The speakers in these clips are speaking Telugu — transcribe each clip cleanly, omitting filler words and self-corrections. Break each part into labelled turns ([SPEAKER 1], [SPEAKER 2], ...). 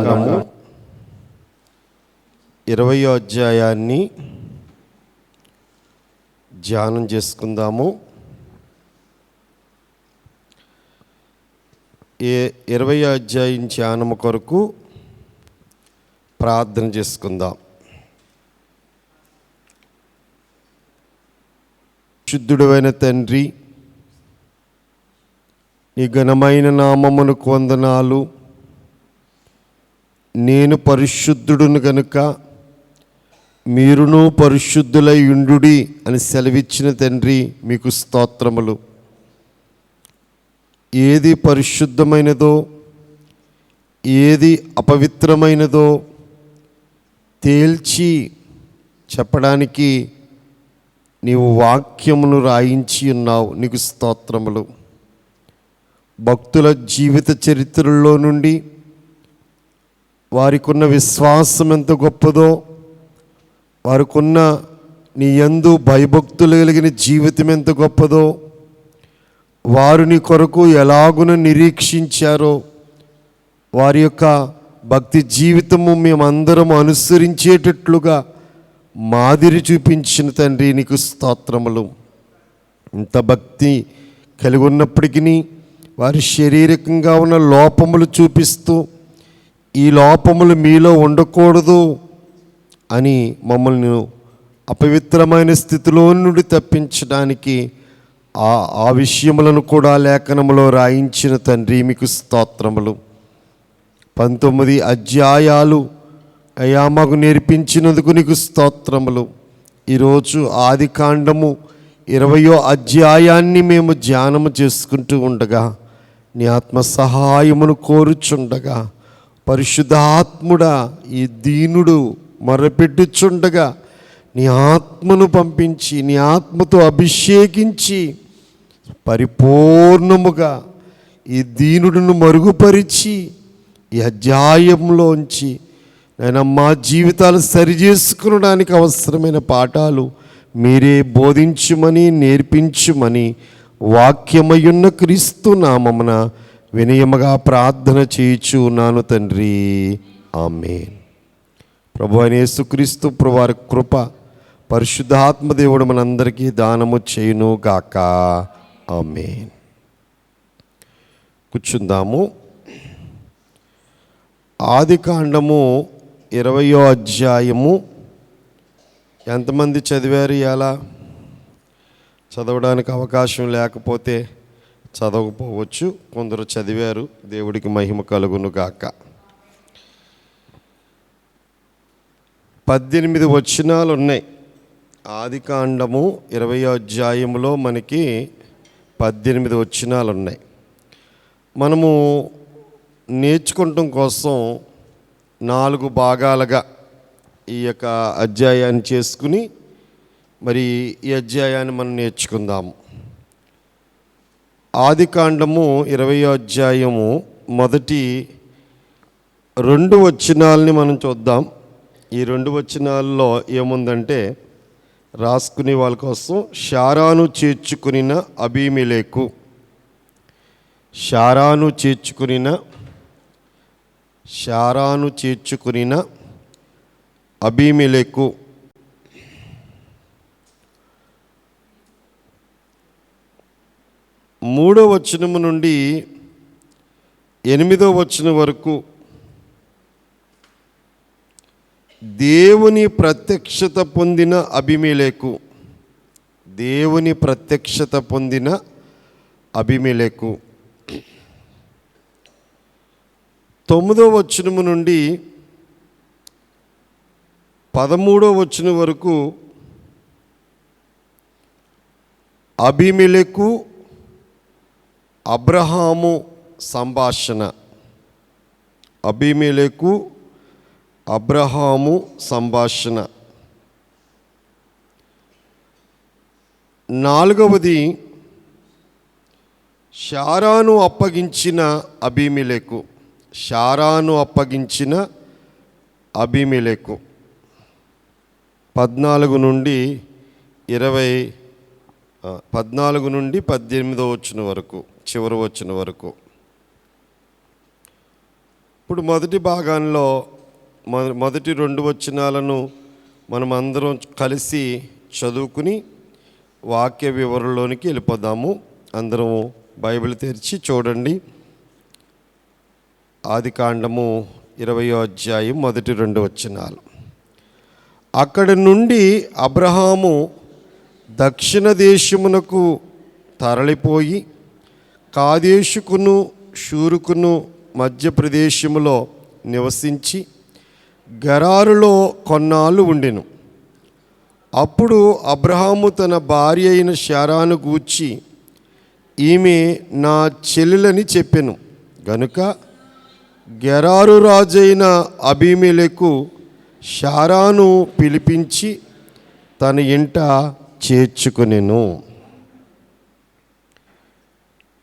[SPEAKER 1] కాండము 20వ అధ్యాయాన్ని ధ్యానం చేసుకుందాము. 20వ అధ్యాయం ధ్యానము కొరకు ప్రార్థన చేసుకుందాం. శుద్ధుడైన తండ్రి, నీ ఘనమైన నామమునకు వందనాలు. నేను పరిశుద్ధుడును గనుక మీరును పరిశుద్ధులై ఉండుడి అని సెలవిచ్చిన తండ్రి, మీకు స్తోత్రములు. ఏది పరిశుద్ధమైనదో ఏది అపవిత్రమైనదో తేల్చి చెప్పడానికి నీవు వాక్యమును రాయించి ఉన్నావు. నీకు స్తోత్రములు. భక్తుల జీవిత చరిత్రలో నుండి వారికున్న విశ్వాసం ఎంత గొప్పదో, వారికున్న నీ యందు భయభక్తులు కలిగిన జీవితం ఎంత గొప్పదో, వారు నీ కొరకు ఎలాగున నిరీక్షించారో, వారి యొక్క భక్తి జీవితము మేమందరం అనుసరించేటట్లుగా మాదిరి చూపించిన తండ్రి, నీకు స్తోత్రములు. ఇంత భక్తి కలిగి ఉన్నప్పటికీ వారి శారీరకంగా ఉన్న లోపములు చూపిస్తూ, ఈ లోపములు మీలో ఉండకూడదు అని మమ్మల్ని అపవిత్రమైన స్థితిలో నుండి తప్పించడానికి ఆ విషయములను కూడా లేఖనములో రాయించిన తండ్రి, మీకు స్తోత్రములు. 19 అధ్యాయాలు అయ్యా మాకు నేర్పించినందుకు నీకు స్తోత్రములు. ఈరోజు ఆది కాండము 20వ అధ్యాయాన్ని మేము ధ్యానము చేసుకుంటూ ఉండగా, నీ ఆత్మ సహాయమును కోరుచుండగా, పరిశుద్ధాత్ముడా ఈ దీనుడు మొరపెట్టుచుండగా నీ ఆత్మను పంపించి నీ ఆత్మతో అభిషేకించి పరిపూర్ణముగా ఈ దీనుడును మరుగుపరిచి ఈ అధ్యాయంలోంచి నేను మా జీవితాలు సరిచేసుకునడానికి అవసరమైన పాఠాలు మీరే బోధించుమని నేర్పించుమని వాక్యమయున్న క్రీస్తు నామమున వినయముగా ప్రార్థన చేయుచున్నాను తండ్రి, ఆమేన్. ప్రభువైన యేసుక్రీస్తు ప్రభువారి కృప, పరిశుద్ధాత్మ దేవుడు మనందరికీ దానము చేయును గాక, ఆమేన్. కూర్చుందాము. ఆది కాండము 20వ అధ్యాయము ఎంతమంది చదివారు? ఎలా చదవడానికి అవకాశం లేకపోతే చదవకపోవచ్చు, కొందరు చదివారు. దేవుడికి మహిమ కలుగును గాక. 18 వచనాలు ఉన్నాయి. ఆది కాండము 20వ అధ్యాయంలో మనకి 18 వచనాలు ఉన్నాయి. మనము నేర్చుకోవటం కోసం 4 భాగాలుగా ఈ యొక్క అధ్యాయాన్ని చేసుకుని మరి ఈ అధ్యాయాన్ని మనం నేర్చుకుందాము. ఆది కాండము 20వ అధ్యాయము మొదటి 2 వచనాలని మనం చూద్దాం. ఈ 2 వచనాల్లో ఏముందంటే, రాసుకునే వాళ్ళ కోసం, షారాను చేర్చుకునిన అబీమెలెకు, షారాను చేర్చుకునిన అబీమెలెకు. 3వ వచనము నుండి 8వ వచనం వరకు దేవుని ప్రత్యక్షత పొందిన అబీమెలెకు, దేవుని ప్రత్యక్షత పొందిన అబీమెలెకు. 9వ వచనము నుండి 13వ వచనం వరకు అబీమెలెకు అబ్రహాము సంభాషణ. అబీమెలెకు అబ్రహాము సంభాషణ. 4వది షారాను అప్పగించిన అబీమెలెకు, షారాను అప్పగించిన అబీమెలెకు. 14 నుండి 18వ వచనం వరకు, చివరి వచనం వరకు. ఇప్పుడు మొదటి భాగంలో మొదటి 2 వచనాలను మనం అందరం కలిసి చదువుకుని వాక్య వివరణలోనికి వెళ్ళిపోదాము. అందరం బైబిల్ తెరిచి చూడండి. ఆదికాండము 20వ అధ్యాయం మొదటి 2 వచనాలు. అక్కడి నుండి అబ్రహాము దక్షిణ దేశమునకు తరలిపోయి కాదేశుకును షూరుకును మధ్య ప్రదేశములో నివసించి గెరారులో కొన్నాళ్ళు ఉండెను. అప్పుడు అబ్రహాము తన భార్య అయిన శారాను గూర్చి, ఈమె నా చెల్లెలని చెప్పెను గనుక గెరారు రాజైన అబీమెలెకు శారాను పిలిపించి తన ఇంట చేర్చుకొనెను.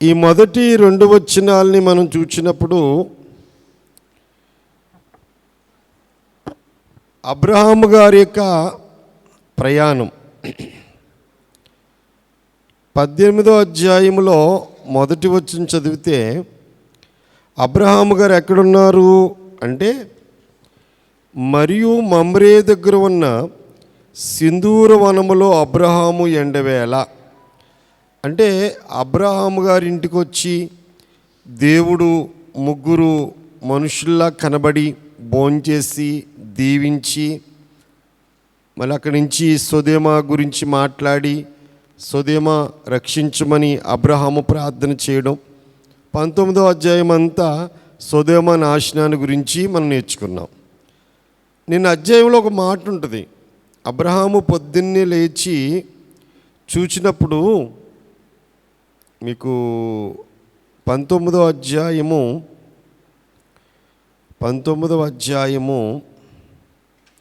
[SPEAKER 1] ఈ మొదటి 2 వచనాల్ని మనం చూసినప్పుడు అబ్రహాము గారి యొక్క ప్రయాణం 18వ అధ్యాయంలో మొదటి వచనం చదివితే అబ్రహాము గారు ఎక్కడున్నారు అంటే మరియు మమ్రే దగ్గర ఉన్న సింధూర వనములో అబ్రహాము ఎండవేళ అంటే అబ్రహాము గారి ఇంటికి వచ్చి దేవుడు 3 మనుషుల్లా కనబడి భోంచేసి దీవించి మళ్ళీ అక్కడి నుంచి సొదొమ గురించి మాట్లాడి సొదొమ రక్షించమని అబ్రహాము ప్రార్థన చేయడం. 19వ అధ్యాయం అంతా సొదొమ నాశనాన్ని గురించి మనం నేర్చుకున్నాం. నిన్న అధ్యాయంలో ఒక మాట ఉంటుంది. అబ్రహాము పొద్దున్నే లేచి చూచినప్పుడు మీకు 19వ అధ్యాయము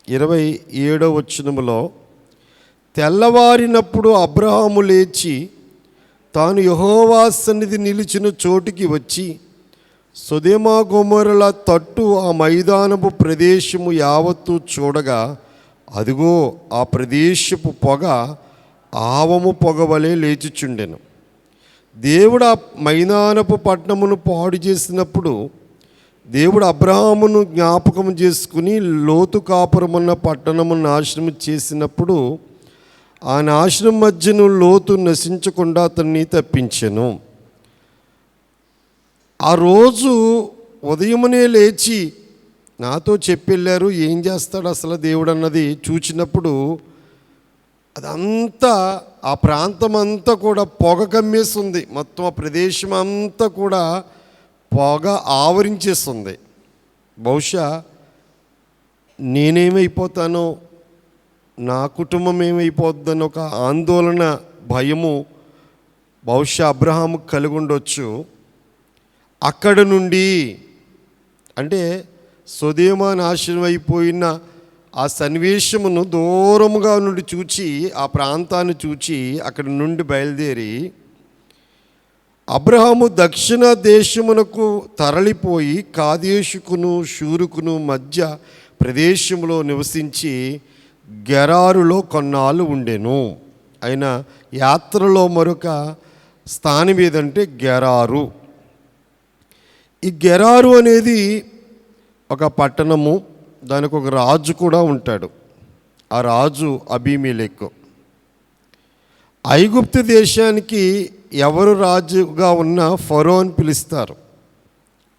[SPEAKER 1] 27వ వచనములో తెల్లవారినప్పుడు అబ్రహాము లేచి తాను యెహోవా సన్నిధి నిలిచిన చోటికి వచ్చి సొదొమ గొమొర్రాల తట్టు ఆ మైదానపు ప్రదేశము యావత్తు చూడగా అదిగో ఆ ప్రదేశపు పొగ ఆవము పొగవలే లేచిచుండెను. దేవుడు ఆ మైదానపు పట్టణమును పాడు చేసినప్పుడు దేవుడు అబ్రహామును జ్ఞాపకం చేసుకుని లోతు కాపురమున్న పట్టణమును నాశనం చేసినప్పుడు ఆ నాశనం మధ్యను లోతు నశించకుండా అతన్ని తప్పించెను. ఆ రోజు ఉదయమునే లేచి నాతో చెప్పెళ్ళారు. ఏం చేస్తాడు అసలు దేవుడు అన్నది చూచినప్పుడు అదంతా ఆ ప్రాంతం అంతా కూడా పొగ కమ్మేస్తుంది. మొత్తం ఆ ప్రదేశం అంతా కూడా పొగ ఆవరించేస్తుంది. బహుశా నేనేమైపోతానో నా కుటుంబం ఏమైపోతుందని ఒక ఆందోళన భయము బహుశా అబ్రహాము కలిగి ఉండొచ్చు. అక్కడ నుండి అంటే సొదొమ నాశనం అయిపోయిన ఆ సన్నివేశమును దూరముగా నుండి చూచి ఆ ప్రాంతాన్ని చూచి అక్కడి నుండి బయలుదేరి అబ్రహాము దక్షిణ దేశమునకు తరలిపోయి కాదేశుకును షూరుకును మధ్య ప్రదేశంలో నివసించి గెరారులో కొన్నాళ్ళు ఉండెను. ఆయన యాత్రలో మరొక స్థానం ఏదంటే గెరారు. ఈ గెరారు అనేది ఒక పట్టణము. దానికి ఒక రాజు కూడా ఉంటాడు. ఆ రాజు అబీమెలెకు. ఐగుప్తు దేశానికి ఎవరు రాజుగా ఉన్నా ఫరో అని పిలుస్తారు.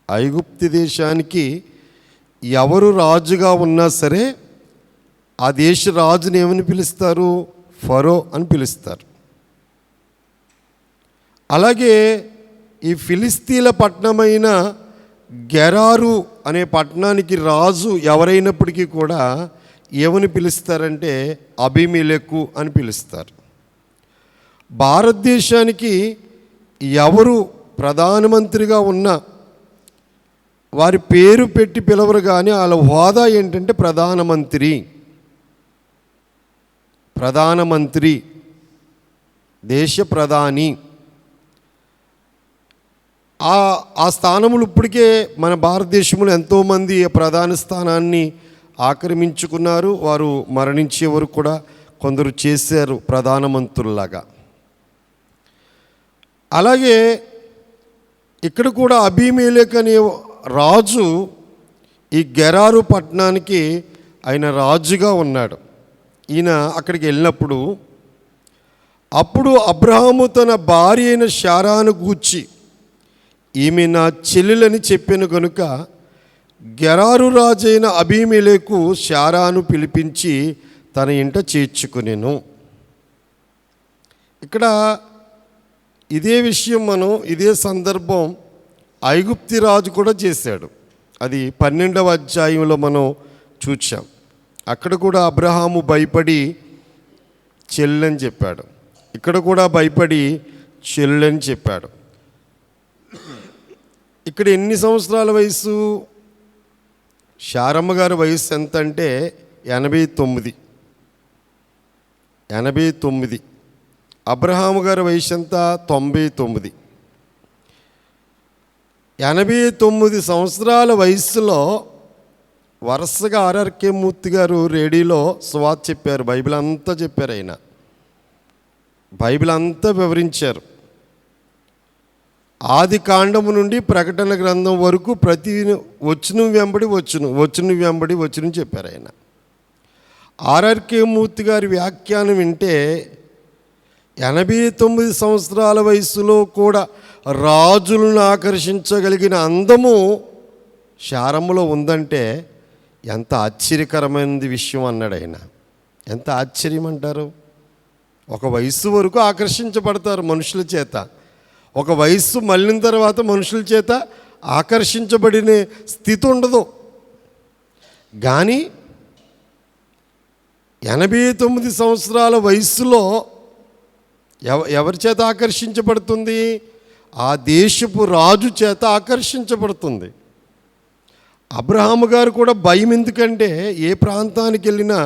[SPEAKER 1] ఐగుప్తు దేశానికి ఎవరు రాజుగా ఉన్నా సరే ఆ దేశ రాజుని ఏమని పిలుస్తారు? ఫరో అని పిలుస్తారు. అలాగే ఈ ఫిలిస్తీన్ల పట్టణమైన గెరారు అనే పట్టణానికి రాజు ఎవరైనప్పటికీ కూడా ఏమని పిలుస్తారంటే అబీమెలెకు అని పిలుస్తారు. భారతదేశానికి ఎవరు ప్రధానమంత్రిగా ఉన్నా వారి పేరు పెట్టి పిలవరు, కానీ వాళ్ళ హోదా ఏంటంటే ప్రధానమంత్రి, దేశ ప్రధాని. ఆ స్థానములు ఇప్పటికే మన భారతదేశంలో ఎంతోమంది ప్రధాన స్థానాన్ని ఆక్రమించుకున్నారు. వారు మరణించే వరకు కూడా కొందరు చేశారు ప్రధానమంత్రుల్లాగా. అలాగే ఇక్కడ కూడా అబీమెలెకు అనే రాజు ఈ గెరారు పట్టణానికి ఆయన రాజుగా ఉన్నాడు. ఈయన అక్కడికి వెళ్ళినప్పుడు అప్పుడు అబ్రహాము తన భార్య అయిన శారాను గూర్చి ఈమె నా చెల్లెలని చెప్పాను కనుక గెరారు రాజైన అబీమెలెకు శారాను పిలిపించి తన ఇంట చేర్చుకునేను. ఇక్కడ ఇదే విషయం ఇదే సందర్భం ఐగుప్తి రాజు కూడా చేశాడు. అది 12వ అధ్యాయంలో మనం చూచాం. అక్కడ కూడా అబ్రహాము భయపడి చెల్లెని చెప్పాడు, ఇక్కడ కూడా భయపడి చెల్లెని చెప్పాడు. ఇక్కడ ఎన్ని సంవత్సరాల వయసు? శారమ్మ గారి వయసు ఎంత అంటే 89. అబ్రహాము గారి వయసు ఎంత? 99. 89 సంవత్సరాల వయసులో వరుసగా ఆర్ఆర్కే మూర్తి గారు రేడియోలో సువార్త చెప్పారు. బైబిల్ అంతా చెప్పారు. ఆయన బైబిల్ అంతా వివరించారు. ఆది కాండము నుండి ప్రకటన గ్రంథం వరకు ప్రతి వచనం వెంబడి వచనం చెప్పారు ఆయన. ఆర్ఆర్కే మూర్తి గారి వ్యాఖ్యానం వింటే 89 సంవత్సరాల వయసులో కూడా రాజులను ఆకర్షించగలిగిన అందము శారమ్మలో ఉందంటే ఎంత ఆశ్చర్యకరమైనది విషయం అన్నాడు ఆయన. ఎంత ఆశ్చర్యం అంటారు? ఒక వయస్సు వరకు ఆకర్షించబడతారు మనుషుల చేత, ఒక వయస్సు మళ్ళిన తర్వాత మనుషుల చేత ఆకర్షించబడిన స్థితి ఉండదు. కానీ 89 సంవత్సరాల వయస్సులో ఎవరి చేత ఆకర్షించబడుతుంది? ఆ దేశపు రాజు చేత ఆకర్షించబడుతుంది. అబ్రహాము గారు కూడా భయం. ఎందుకంటే ఏ ప్రాంతానికి వెళ్ళినా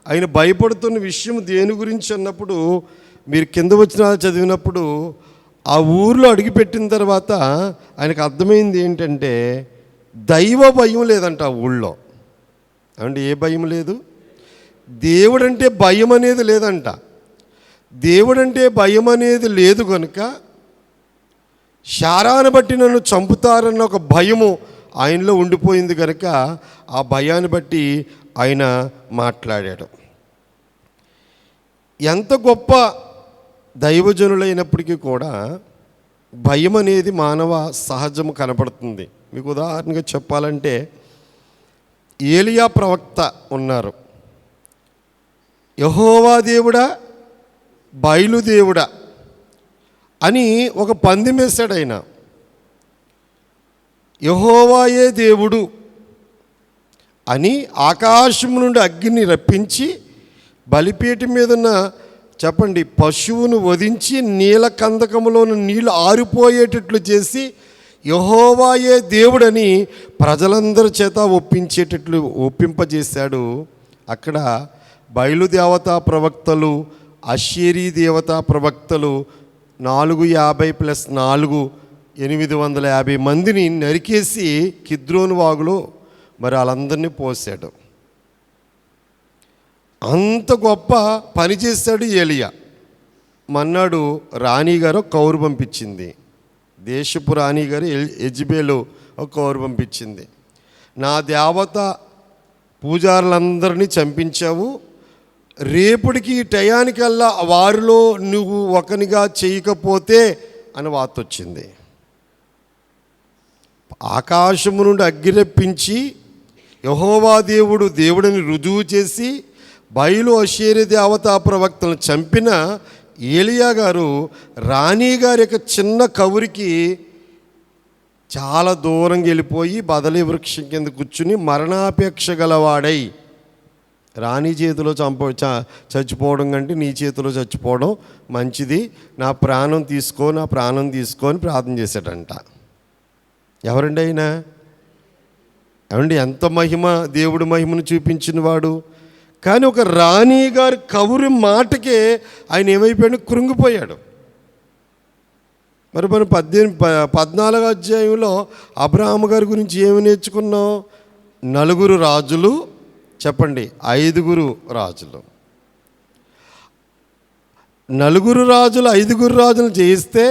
[SPEAKER 1] ఆయన భయపడుతున్న విషయం దేని గురించి అన్నప్పుడు, మీరు కింద వచనాలు చదివినప్పుడు ఆ ఊర్లో అడుగుపెట్టిన తర్వాత ఆయనకు అర్థమైంది ఏంటంటే దైవ భయం లేదంట ఆ ఊళ్ళో. అంటే ఏ భయం లేదు? దేవుడంటే భయం అనేది లేదంట. దేవుడంటే భయం అనేది లేదు కనుక శారాను బట్టి నన్ను చంపుతారన్న ఒక భయము ఆయనలో ఉండిపోయింది కనుక ఆ భయాన్ని బట్టి ఆయన మాట్లాడాడు. ఎంత గొప్ప దైవజనులైనప్పటికీ కూడా భయం అనేది మానవ సహజము కనపడుతుంది. మీకు ఉదాహరణగా చెప్పాలంటే ఏలియా ప్రవక్త ఉన్నారు. యెహోవా దేవుడా, బయలుదేవుడా అని ఒక పందెం వేశాడు ఆయన. యెహోవాయే దేవుడు అని ఆకాశం నుండి అగ్గిని రప్పించి బలిపీఠం మీద ఉన్న చెప్పండి పశువును వధించి నీల కందకములోని నీళ్లు ఆరిపోయేటట్లు చేసి యెహోవాయే దేవుడని ప్రజలందరి చేత ఒప్పింపజేశాడు. అక్కడ బయలుదేవతా ప్రవక్తలు, అషేరీ దేవతా ప్రవక్తలు 450 + 4 850 మందిని నరికేసి కిద్రోను వాగులో మరి వాళ్ళందరినీ పోసాడు. అంత గొప్ప పని చేశాడు ఏలియా. మన్నాడు రాణిగారు కౌరు పంపించింది, దేశపు రాణిగారు యెజబెలు ఒక కౌరు పంపించింది. నా దేవత పూజారులందరినీ చంపించావు, రేపటికి ఈ టయానికల్లా వారిలో నువ్వు ఒకనిగా చేయకపోతే అని వార్త వచ్చింది. ఆకాశము నుండి అగ్గిరప్పించి యెహోవా దేవుడు దేవుడిని రుజువు చేసి బయలు అషేరీ దేవతా ప్రవక్తలను చంపిన ఏలియా గారు రాణి గారి యొక్క చిన్న కవురికి చాలా దూరంగా వెళ్ళిపోయి బదలి వృక్షం కింద కూర్చుని మరణాపేక్ష గలవాడై, రాణి చేతిలో చచ్చిపోవడం కంటే నీ చేతిలో చచ్చిపోవడం మంచిది, నా ప్రాణం తీసుకో అని ప్రార్థన చేశాడంట. ఎవరండి ఆయన? ఏమండి ఎంత మహిమ, దేవుడి మహిమను చూపించిన వాడు. కానీ ఒక రాణి గారి కవురి మాటకే ఆయన ఏమైపోయాడు? కృంగిపోయాడు. మరి మనం 14వ అధ్యాయంలో అబ్రహాము గారి గురించి ఏమి నేర్చుకున్నాం? 4 రాజులు, చెప్పండి 5 రాజులు. 4 రాజులు 5 రాజులు చేయిస్తే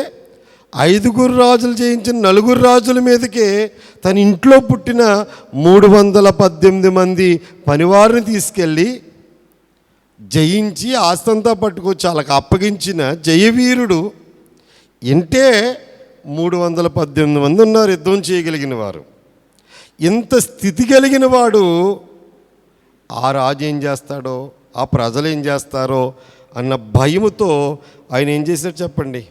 [SPEAKER 1] 5 రాజులు జయించిన 4 రాజుల మీదకే తన ఇంట్లో పుట్టిన 318 మంది పనివారిని తీసుకెళ్ళి జయించి ఆస్తంతా పట్టుకొచ్చి వాళ్ళకి అప్పగించిన జయవీరుడు. ఇంటే 318 మంది ఉన్నారు యుద్ధం చేయగలిగిన వారు. ఇంత స్థితి కలిగిన వాడు ఆ రాజు ఏం చేస్తాడో, ఆ ప్రజలు ఏం చేస్తారో అన్న భయముతో ఆయన ఏం చేశాడు చెప్పండి?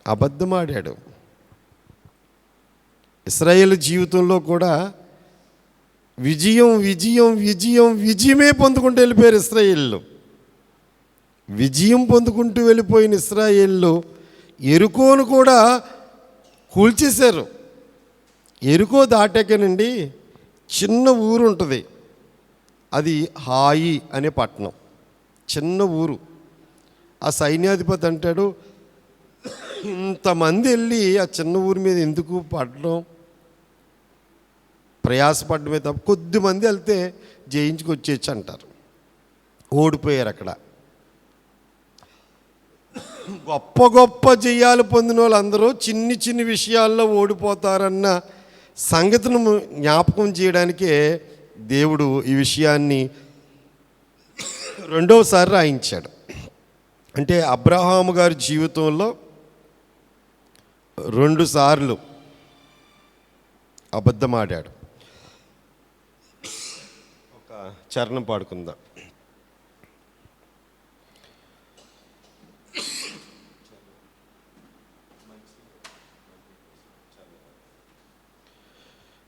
[SPEAKER 1] అబద్ధమాడాడు. ఇశ్రాయేలు జీవితంలో కూడా విజయమే పొందుకుంటూ వెళ్ళిపోయారు ఇశ్రాయేలు. విజయం పొందుకుంటూ వెళ్ళిపోయిన ఇశ్రాయేలు ఎరుకోను కూడా కూల్చేశారు. ఎరుకో దాటాకనండి చిన్న ఊరు ఉంటుంది, అది హాయి అనే పట్టణం, చిన్న ఊరు. ఆ సైన్యాధిపతి అంటాడు, ఇంతమంది వెళ్ళి ఆ చిన్న ఊరి మీద ఎందుకు పడడం, ప్రయాసపడమే తప్ప కొద్దిమంది వెళ్తే జయించుకొచ్చేచ్చు అంటారు. ఓడిపోయారు అక్కడ. గొప్ప గొప్ప జయాలు పొందిన వాళ్ళందరూ చిన్ని విషయాల్లో ఓడిపోతారన్న సంగతిని జ్ఞాపకం చేయడానికే దేవుడు ఈ విషయాన్ని రెండవసారి రాయించాడు. అంటే అబ్రహాము గారి జీవితంలో 2 సార్లు అబద్ధమాడాడు. ఒక చరణం పాడుకుందాం.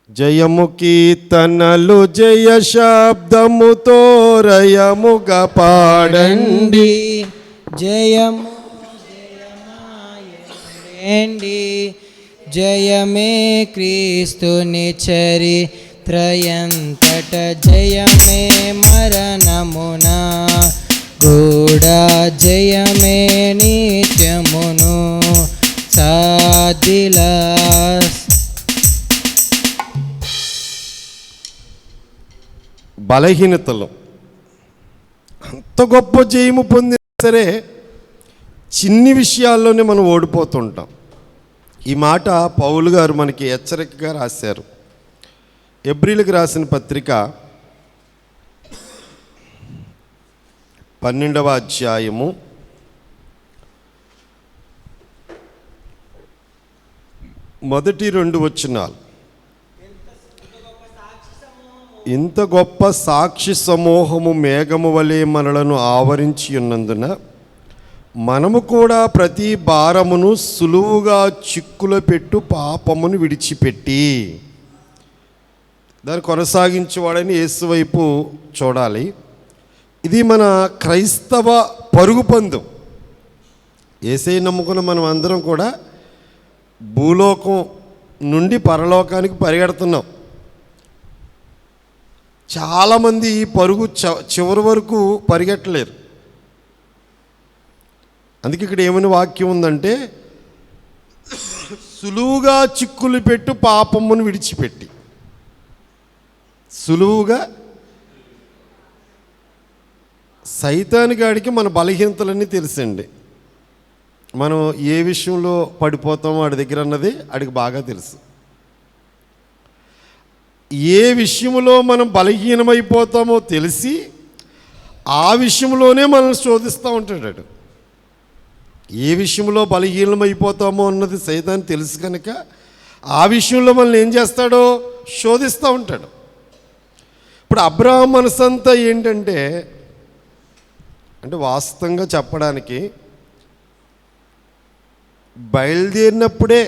[SPEAKER 1] జయము కీర్తనలు జయ శబ్దముతో రయముగా పాడండి,
[SPEAKER 2] జయము జయమాయండి, జయమే క్రీస్తుని చరిత్రయంతట, జయమే మరణమున కూడా, జయమే నిత్యమును సాధిలా.
[SPEAKER 1] బలహీనతలు అంత గొప్ప జయము పొందినా సరే చిన్ని విషయాల్లోనే మనం ఓడిపోతుంటాం. ఈ మాట పౌలు గారు మనకి హెచ్చరికగా రాశారు. హెబ్రీయులకు రాసిన పత్రిక 12వ అధ్యాయము 1-2 వచనాలు. ఇంత గొప్ప సాక్షి సమూహము మేఘము వలె మనలను ఆవరించి ఉన్నందున మనము కూడా ప్రతి భారమును సులువుగా చిక్కులో పెట్టు పాపమును విడిచిపెట్టి, దాన్ని కొనసాగించేవాడని యేసు వైపు చూడాలి. ఇది మన క్రైస్తవ పరుగు పందెం. యేసయ్య నమ్ముకున్న మనం అందరం కూడా భూలోకం నుండి పరలోకానికి పరిగెడుతున్నాం. చాలామంది ఈ పరుగు చివరి వరకు పరిగెట్టలేరు. అందుకే ఇక్కడ ఏమైనా వాక్యం ఉందంటే, సులువుగా చిక్కులు పెట్టు పాపమును విడిచిపెట్టి. సులువుగా సైతానిగాడికి మన బలహీనతలన్నీ తెలుసండి. మనం ఏ విషయంలో పడిపోతామో వాడి దగ్గర అన్నది వాడికి బాగా తెలుసు. ఏ విషయంలో మనం బలహీనమైపోతామో తెలిసి ఆ విషయంలోనే మనల్ని శోధిస్తూ ఉంటాడు. ఏ విషయంలో బలహీనమైపోతామో అన్నది సైతాన్ని తెలుసు కనుక ఆ విషయంలో మనల్ని ఏం చేస్తాడో శోధిస్తూ ఉంటాడు. ఇప్పుడు అబ్రహాం మనసంతా ఏంటంటే, అంటే వాస్తవంగా చెప్పడానికి బయలుదేరినప్పుడే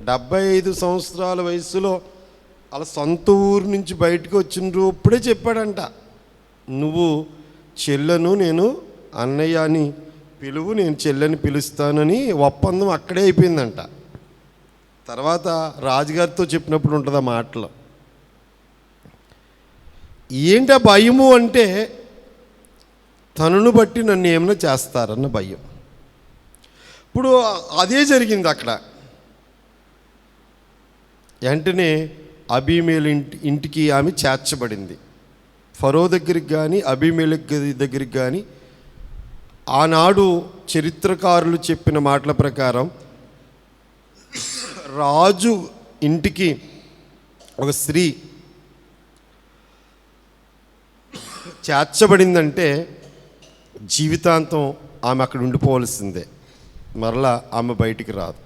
[SPEAKER 1] 75 సంవత్సరాల వయసులో అలా సొంత ఊరు నుంచి బయటకు వచ్చినప్పుడే చెప్పాడంట, నువ్వు చెల్లెను నేను అన్నయ్య అని పిలువు, నేను చెల్లెని పిలుస్తానని ఒప్పందం అక్కడే అయిపోయిందంట. తర్వాత రాజుగారితో చెప్పినప్పుడు ఉంటుంది ఆ మాటలు. ఏంటి భయము అంటే, తనను బట్టి నన్ను ఏమైనా చేస్తారన్న భయం. ఇప్పుడు అదే జరిగింది అక్కడ. వెంటనే అబీమేలు ఇంటికి ఆమె చేర్చబడింది. ఫరో దగ్గరికి కానీ అబీమేలెకు దగ్గరికి కానీ ఆనాడు చరిత్రకారులు చెప్పిన మాటల ప్రకారం రాజు ఇంటికి ఒక స్త్రీ చేర్చబడిందంటే జీవితాంతం ఆమె అక్కడ ఉండిపోవలసిందే, మరలా ఆమె బయటికి రాదు.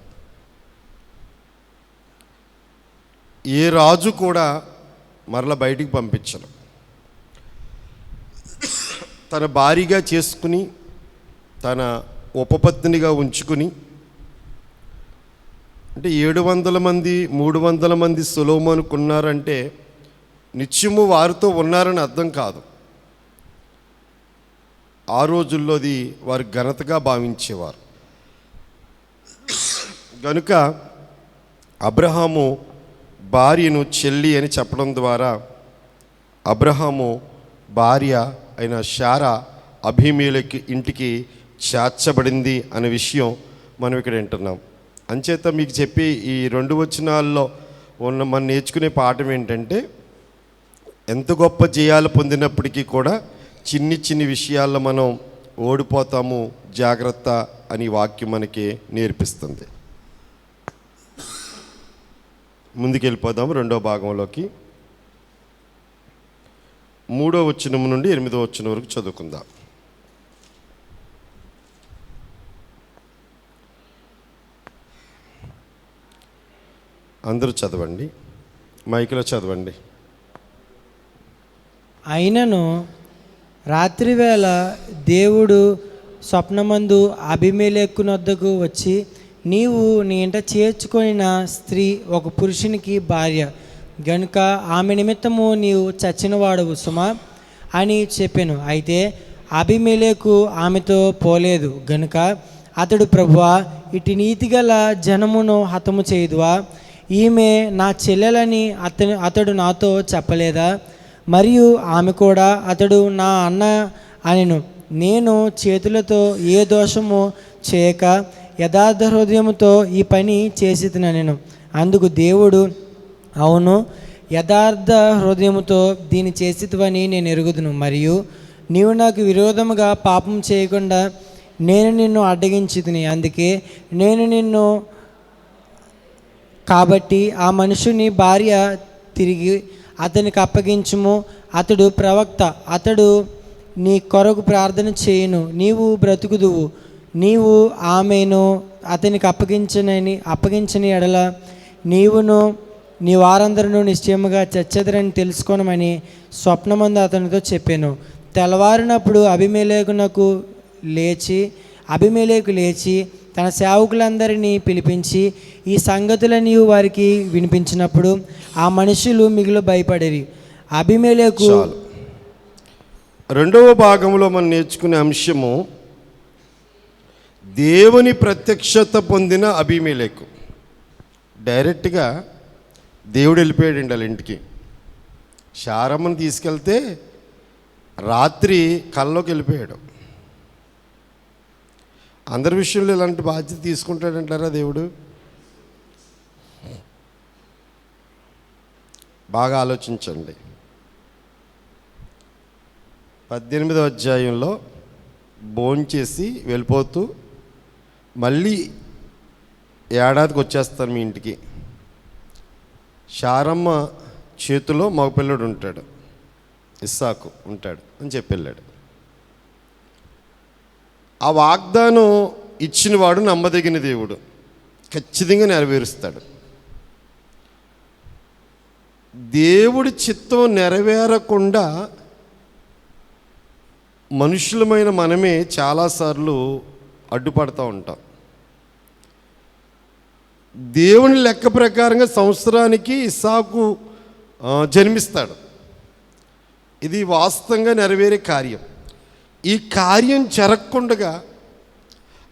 [SPEAKER 1] ఏ రాజు కూడా మరలా బయటికి పంపించరు. తన భారీగా చేసుకుని తన ఉపపత్నిగా ఉంచుకుని, అంటే 700 మంది 300 మంది సొలొమోనుకు ఉన్నారంటే నిత్యము వారితో ఉన్నారని అర్థం కాదు. ఆ రోజుల్లోది వారు ఘనతగా భావించేవారు. కనుక అబ్రహాము భార్యను చెల్లి అని చెప్పడం ద్వారా అబ్రహాము భార్య అయిన శారా అబీమెలెకు ఇంటికి చేర్చబడింది అనే విషయం మనం ఇక్కడ వింటున్నాం. అంచేత మీకు చెప్పి ఈ 2 వచనాల్లో ఉన్న మనం నేర్చుకునే పాఠం ఏంటంటే, ఎంత గొప్ప జయాలు పొందినప్పటికీ కూడా చిన్ని విషయాల్లో మనం ఓడిపోతాము, జాగ్రత్త అని వాక్యం మనకి నేర్పిస్తుంది. ముందుకెళ్ళిపోదాము 2వ భాగంలోకి. 3వ వచనం నుండి 8వ వచనం వరకు చదువుకుందాం. అందరూ చదవండి, మైకులో చదవండి.
[SPEAKER 2] అయినను రాత్రివేళ దేవుడు స్వప్నమందు అబీమెలెకునొద్దకు వచ్చి, నీవు నీ ఇంట చేర్చుకొనిన స్త్రీ ఒక పురుషునికి భార్య గనుక ఆమె నిమిత్తము నీవు చచ్చినవాడవు సుమా అని చెప్పాను. అయితే అబీమెలెకు ఆమెతో పోలేదు గనుక అతడు, ప్రభువా, ఇటు నీతిగల జనమును హతము చేయుదువా? ఈమె నా చెల్లెలని అతడు నాతో చెప్పలేదా? మరియు ఆమె కూడా, అతడు నా అన్న అనెను. నేను చేతులతో ఏ దోషము చేయక యథార్థ హృదయముతో ఈ పని చేసినను. అందుకు దేవుడు, అవును, యథార్థ హృదయముతో దీన్ని చేసివని నేను ఎరుగుదును. మరియు నీవు నాకు విరోధముగా పాపం చేయకుండా నేను నిన్ను అడ్డగించితిని. అందుకే నేను నిన్ను కాబట్టి ఆ మనుషుని భార్య తిరిగి అతనికి అప్పగించుము. అతడు ప్రవక్త, అతడు నీ కొరకు ప్రార్థన చేయును, నీవు బ్రతుకుదువు. నీవు ఆమెను అతనికి అప్పగించని ఎడల నీవును నీ వారందరూ నిశ్చయముగా చచ్చెదరని తెలుసుకోనమని స్వప్నమందు అతనితో చెప్పాను. తెల్లవారినప్పుడు అబీమెలెకు లేచి తన సేవకులందరినీ పిలిపించి ఈ సంగతులని వారికి వినిపించినప్పుడు ఆ మనుషులు మిగులు భయపడిరి. అబీమెలెకు
[SPEAKER 1] 2వ భాగంలో మనం నేర్చుకునే అంశము దేవుని ప్రత్యక్షత పొందిన అబీమెలెకు. డైరెక్ట్గా దేవుడు వెళ్ళిపోయాడండి వాళ్ళ ఇంటికి. శారమ్మను తీసుకెళ్తే రాత్రి కల్లోకి వెళ్ళిపోయాడు. అందరి విషయంలో ఇలాంటి బాధ్యత తీసుకుంటాడంటారా దేవుడు? బాగా ఆలోచించండి. 18వ అధ్యాయంలో భోంచేసి వెళ్ళిపోతూ మళ్ళీ ఏడాదికి వచ్చేస్తాను మీ ఇంటికి. శారమ్మ చేతిలో మగపిల్లడు ఉంటాడు, ఇస్సాకు ఉంటాడు అని చెప్పి వెళ్ళాడు. ఆ వాగ్దానం ఇచ్చినవాడు నమ్మదగిన దేవుడు, ఖచ్చితంగా నెరవేరుస్తాడు. దేవుడి చిత్తం నెరవేరకుండా మనుషులమైన మనమే చాలాసార్లు అడ్డుపడుతూ ఉంటాం. దేవుని లెక్క ప్రకారంగా సంవత్సరానికి ఇస్సాకు జన్మిస్తాడు. ఇది వాస్తవంగా నెరవేరే కార్యం. ఈ కార్యం జరగకుండగా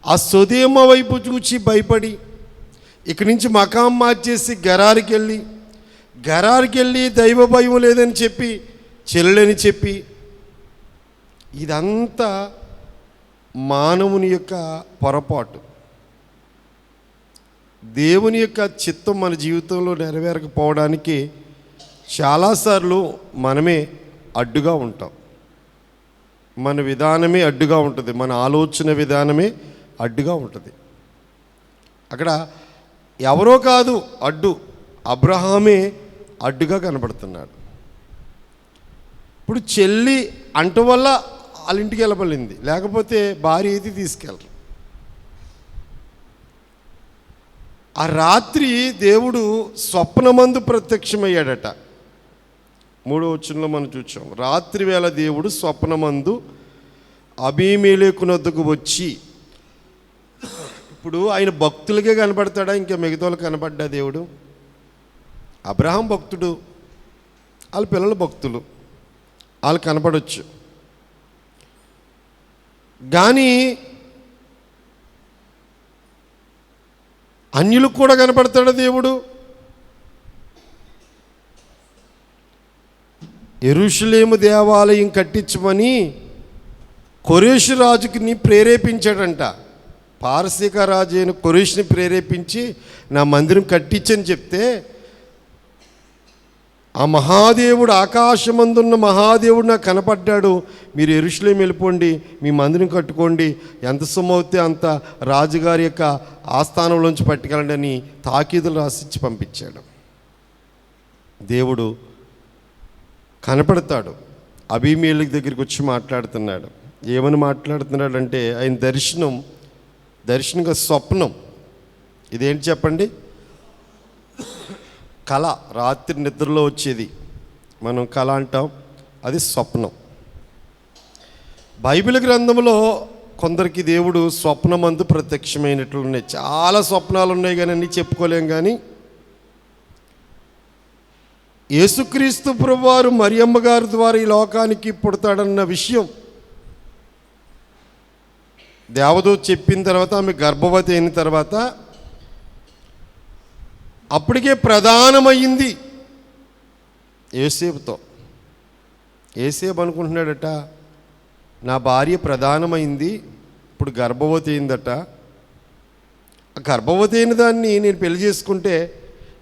[SPEAKER 1] ఆ సొదొమ వైపు చూచి భయపడి ఇక్కడి నుంచి మకాం మార్చేసి గెరారికి వెళ్ళి దైవ భయం లేదని చెప్పి చెల్లెలని చెప్పి, ఇదంతా మానవుని యొక్క పొరపాటు. దేవుని యొక్క చిత్తం మన జీవితంలో నెరవేరకపోవడానికి చాలాసార్లు మనమే అడ్డుగా ఉంటాం. మన విధానమే అడ్డుగా ఉంటుంది, మన ఆలోచన విధానమే అడ్డుగా ఉంటుంది. అక్కడ ఎవరో కాదు అడ్డు, అబ్రహామే అడ్డుగా కనబడుతున్నాడు. ఇప్పుడు చెల్లి అంట వల్ల వాళ్ళ ఇంటికి వెళ్ళబడింది, లేకపోతే భార్య అయితే తీసుకెళ్ళరు. ఆ రాత్రి దేవుడు స్వప్నమందు ప్రత్యక్షమయ్యాడట. 3వ వచనంలో మనం చూసాం, రాత్రి వేళ దేవుడు స్వప్నమందు అబీమెలెకు వచ్చి. ఇప్పుడు ఆయన భక్తులకే కనబడతాడా, ఇంకా మిగతా వాళ్ళకి కనబడ్డా దేవుడు? అబ్రహాం భక్తుడు, వాళ్ళ పిల్లలు భక్తులు, వాళ్ళు కనపడవచ్చు. కానీ అన్యులకు కూడా కనపడతాడా దేవుడు? యెరూషలేము దేవాలయం కట్టించమని కొరేషు రాజుని ప్రేరేపించాడంట. పారసీక రాజు అయిన కొరేషుని ప్రేరేపించి నా మందిరం కట్టించని చెప్తే, ఆ మహాదేవుడు, ఆకాశమందున్న మహాదేవుడు నాకు కనపడ్డాడు, మీరు యెరూషలేము వెళ్ళిపోండి, మీ మందిరం కట్టుకోండి, ఎంత సొమ్ము అవుతే అంత రాజుగారి యొక్క ఆస్థానంలోంచి పట్టుకెళ్ళండి అని తాకీదులు రాసిచ్చి పంపించాడు. దేవుడు కనపడతాడు, అబీమెలెకు దగ్గరికి వచ్చి మాట్లాడుతున్నాడు. ఏమని మాట్లాడుతున్నాడంటే, ఆయన దర్శనంగా స్వప్నం. ఇదేంటి చెప్పండి? కళ, రాత్రి నిద్రలో వచ్చేది మనం కళ అంటాం, అది స్వప్నం. బైబిల్ గ్రంథంలో కొందరికి దేవుడు స్వప్నమందు ప్రత్యక్షమైనట్లు ఉన్నాయి. చాలా స్వప్నాలు ఉన్నాయి కానీ అన్నీ చెప్పుకోలేం. కానీ యేసుక్రీస్తు ప్రభువారు మరియమ్మ గారి ద్వారా ఈ లోకానికి పుడతాడన్న విషయం దేవదూత చెప్పిన తర్వాత, ఆమె గర్భవతి అయిన తర్వాత అప్పటికే ప్రధానమైంది యోసేపుతో. యోసేపు అనుకుంటున్నాడట, నా భార్య ప్రధానమైంది, ఇప్పుడు గర్భవతి అయిందట. ఆ గర్భవతి అయిన దాన్ని నేను పెళ్లి చేసుకుంటే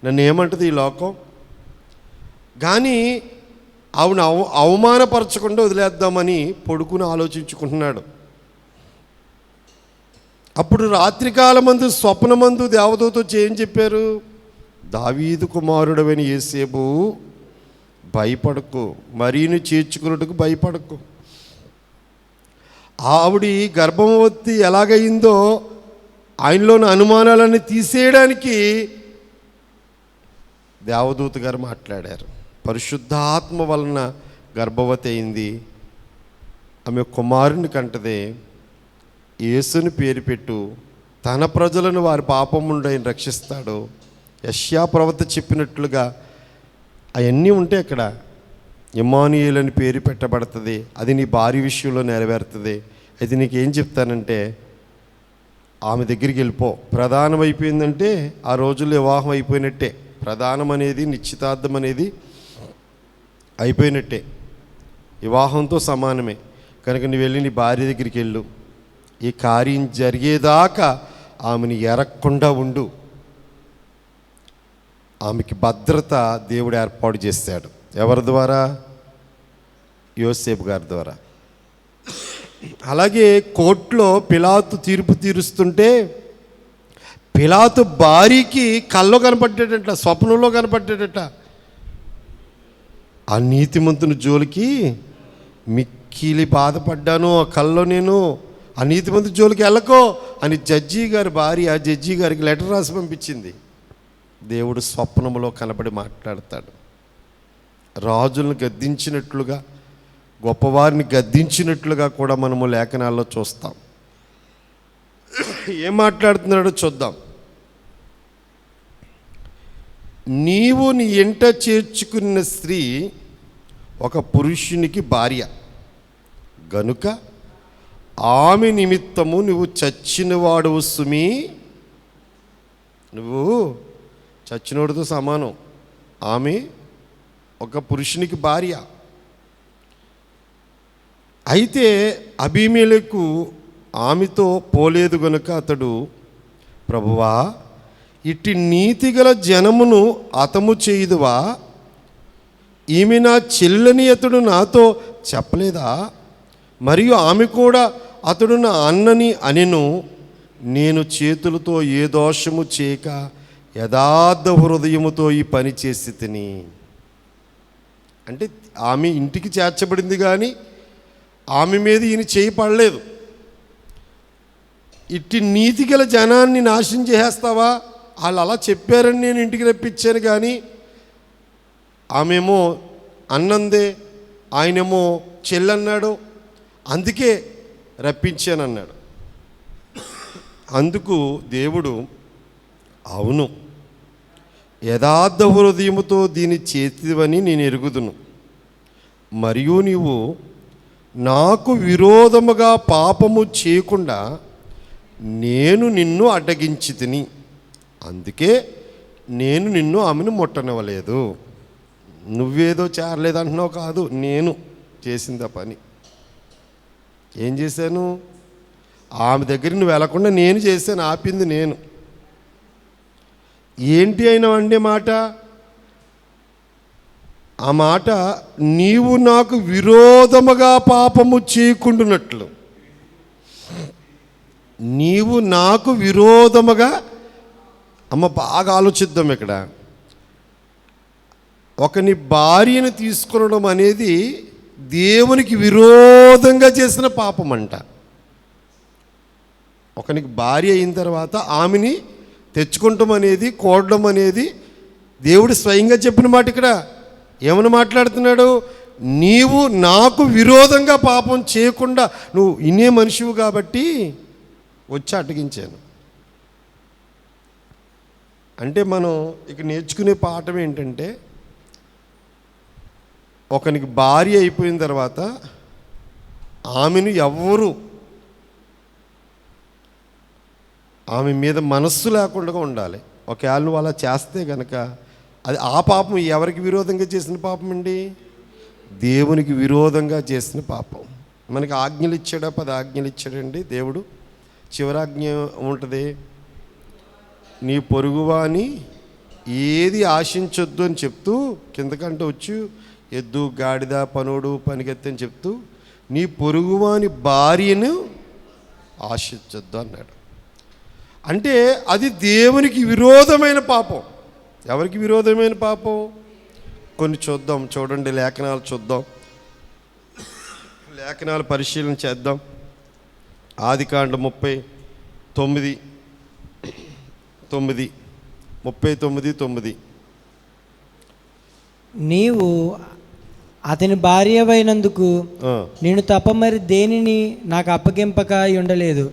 [SPEAKER 1] నన్ను ఏమంటుంది ఈ లోకం? కానీ ఆవిడ అవమానపరచకుండా వదిలేద్దామని పొడుకుని ఆలోచించుకుంటున్నాడు. అప్పుడు రాత్రికాలమందు స్వప్నమందు దేవదూత ఏం చెప్పారు? దావీదు కుమారుడవైన యేసేపు, భయపడకు, మరీను చేర్చుకున్నట్టుకు భయపడకు. ఆవిడ గర్భవతి ఎలాగయిందో ఆయనలోని అనుమానాలన్నీ తీసేయడానికి దేవదూత గారు మాట్లాడారు. పరిశుద్ధాత్మ వలన గర్భవతి అయింది, ఆమె కుమారుని కంటదే, యేసుని పేరు పెట్టు, తన ప్రజలను వారి పాపం నుండి ఆయన రక్షిస్తాడు. యెషయా ప్రవక్త చెప్పినట్లుగా అవన్నీ ఉంటే అక్కడ ఇమ్మానుయేలు అని పేరు పెట్టబడుతుంది. అది నీ భార్య విషయంలో నెరవేరుతుంది. అయితే నీకేం చెప్తానంటే, ఆమె దగ్గరికి వెళ్ళిపో. ప్రధానం అయిపోయిందంటే ఆ రోజుల్లో వివాహం అయిపోయినట్టే. ప్రధానం అనేది, నిశ్చితార్థం అనేది అయిపోయినట్టే, వివాహంతో సమానమే. కనుక నువ్వు వెళ్ళి నీ భార్య దగ్గరికి వెళ్ళు, ఈ కార్యం జరిగేదాకా ఆమెను ఎరగకుండా ఉండు. ఆమెకి భద్రత దేవుడు ఏర్పాటు చేశాడు. ఎవరి ద్వారా? యోసేపు గారి ద్వారా. అలాగే కోర్టులో పిలాతు తీర్పు తీరుస్తుంటే, పిలాతు భార్యకి కల్లో కనపడ్డాడట, స్వప్నంలో కనపడ్డాడట. ఆ నీతిమంతుని జోలికి మిక్కిలి బాధపడ్డాను, ఆ కల్లో నేను, ఆ నీతిమంతు జోలికి వెళ్ళకో అని జడ్జి గారి భార్య జడ్జి గారికి లెటర్ రాసి పంపించింది. దేవుడు స్వప్నంలో కనబడి మాట్లాడతాడు. రాజులను గద్దించినట్లుగా, గొప్పవారిని గద్దించినట్లుగా కూడా మనము లేఖనాల్లో చూస్తాం. ఏం మాట్లాడుతున్నాడో చూద్దాం. నీవు నీ ఇంట చేర్చుకున్న స్త్రీ ఒక పురుషునికి భార్య గనుక ఆమె నిమిత్తము నువ్వు చచ్చినవాడవు సుమి. నువ్వు చచ్చినోడితో సమానం. ఆమె ఒక పురుషునికి భార్య. అయితే అబీమెలెకు ఆమెతో పోలేదు గనుక అతడు, ప్రభువా, ఇట్టి నీతిగల జనమును హతము చేయుదువా? ఈమె నా చెల్లని అతడు నాతో చెప్పలేదా? మరియు ఆమె కూడా అతడు నా అన్నని అనెను. నేను చేతులతో ఏ దోషము చేయక యథార్థ హృదయముతో ఈ పని చేసి తిని. అంటే ఆమె ఇంటికి చేర్చబడింది కానీ ఆమె మీద ఈయన చేయి పడలేదు. ఇట్టి నీతి గల జనాన్ని నాశనం చేసేస్తావా, వాళ్ళు అలా చెప్పారని నేను ఇంటికి రప్పించాను కానీ ఆమెమో అన్నందే, ఆయనేమో చెల్లన్నాడు, అందుకే రప్పించానన్నాడు. అందుకు దేవుడు, అవును, యథార్థ హృదయముతో దీన్ని చేతివని నేను ఎరుగుదును, మరియు నీవు నాకు విరోధముగా పాపము చేయకుండా నేను నిన్ను అడ్డగించి తిని, అందుకే నేను నిన్ను ఆమెను ముట్టనివ్వలేదు. నువ్వేదో చేరలేదంటున్నావు కాదు, నేను చేసింది ఆ పని. ఏం చేశాను? ఆమె దగ్గర నువ్వు వెళ్లకుండా నేను చేశాను, ఆపింది నేను. ఏంటి అయినా అండే మాట? ఆ మాట, నీవు నాకు విరోధముగా పాపము చేయకుండానట్లు. నీవు నాకు విరోధముగా, అమ్మ బాగా ఆలోచిద్దాం ఇక్కడ. ఒకని భార్యను తీసుకొనడం అనేది దేవునికి విరోధంగా చేసిన పాపం అంట. ఒకనికి భార్య అయిన తర్వాత ఆమెని తెచ్చుకుంటాం అనేది, కోడడం అనేది దేవుడు స్వయంగా చెప్పిన మాట. ఇక్కడ ఏమని మాట్లాడుతున్నాడు? నీవు నాకు విరోధంగా పాపం చేయకుండా, నువ్వు ఇన్నే మనిషివు కాబట్టి వచ్చి అడ్డగించాను. అంటే మనం ఇక నేర్చుకునే పాఠం ఏంటంటే, ఒకనికి భార్య అయిపోయిన తర్వాత ఆమెను ఎవ్వరూ ఆమె మీద మనస్సు లేకుండా ఉండాలి. ఒకవేళ నువ్వు అలా చేస్తే కనుక అది ఆ పాపం ఎవరికి విరోధంగా చేసిన పాపం అండి? దేవునికి విరోధంగా చేసిన పాపం. మనకి ఆజ్ఞలు ఇచ్చాడా? 10 ఆజ్ఞలు ఇచ్చాడండి దేవుడు. చివరాజ్ఞ ఉంటుంది, నీ పొరుగువాని ఏది ఆశించొద్దు అని చెప్తూ, కిందకంటే వచ్చు ఎద్దు, గాడిద, పనుడు, పనికెత్తి అని చెప్తూ నీ పొరుగువాని భార్యను ఆశించొద్దు అన్నాడు. అంటే అది దేవునికి విరోధమైన పాపం. ఎవరికి విరోధమైన పాపం? కొన్ని చూద్దాం, చూడండి, లేఖనాలు చూద్దాం, లేఖనాలు పరిశీలన చేద్దాం. ఆదికాండం 39:9
[SPEAKER 2] నీవు అతని భార్యవైనందుకు నేను తప్ప మరి దేనిని నాకు అప్పగింపక ఉండలేదు.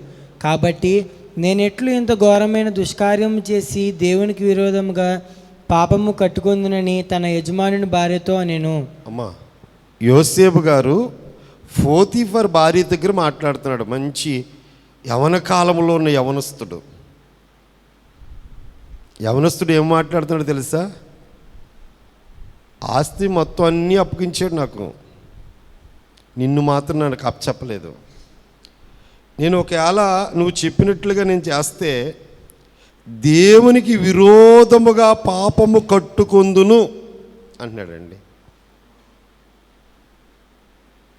[SPEAKER 2] కాబట్టి నేనెట్లు ఇంత ఘోరమైన దుష్కార్యం చేసి దేవునికి విరోధముగా పాపము కట్టుకుందునని తన యజమానుని భార్యతో నేను. అమ్మా,
[SPEAKER 1] యోసేపు గారు పోతీఫర్ భార్య దగ్గర మాట్లాడుతున్నాడు. మంచి యవన కాలంలో ఉన్న యవనస్తుడు ఏం మాట్లాడుతున్నాడు తెలుసా? ఆస్తి మొత్తం అన్నీ అప్పగించాడు నాకు, నిన్ను మాత్రం నాకు అప్పచెప్పలేదు. నేను ఒకవేళ నువ్వు చెప్పినట్లుగా నేను చేస్తే దేవునికి విరోధముగా పాపము కట్టుకొందును అంటున్నాడండి.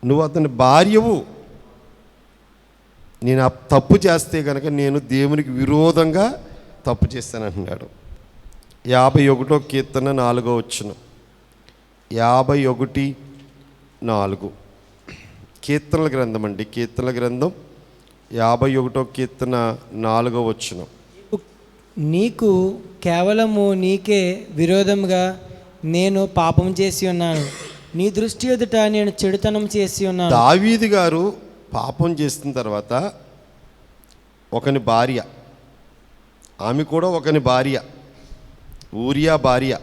[SPEAKER 1] నువ్వు అతని భార్యవు, నేను ఆ తప్పు చేస్తే కనుక నేను దేవునికి విరోధంగా తప్పు చేస్తాను అంటున్నాడు. 51వ కీర్తన 4వ వచనం. 51:4 కీర్తనల గ్రంథం అండి. కీర్తనల గ్రంథం 51వ కీర్తన 4వ వచనం.
[SPEAKER 2] నీకు కేవలము నీకే విరోధముగా నేను పాపం చేసి ఉన్నాను, నీ దృష్టి ఎదుట నేను చెడుతనం చేసి ఉన్నాను.
[SPEAKER 1] దావీదు గారు పాపం చేసిన తర్వాత ఒకని భార్య, ఆమె కూడా ఒకని భార్య, ఊరియా భార్య.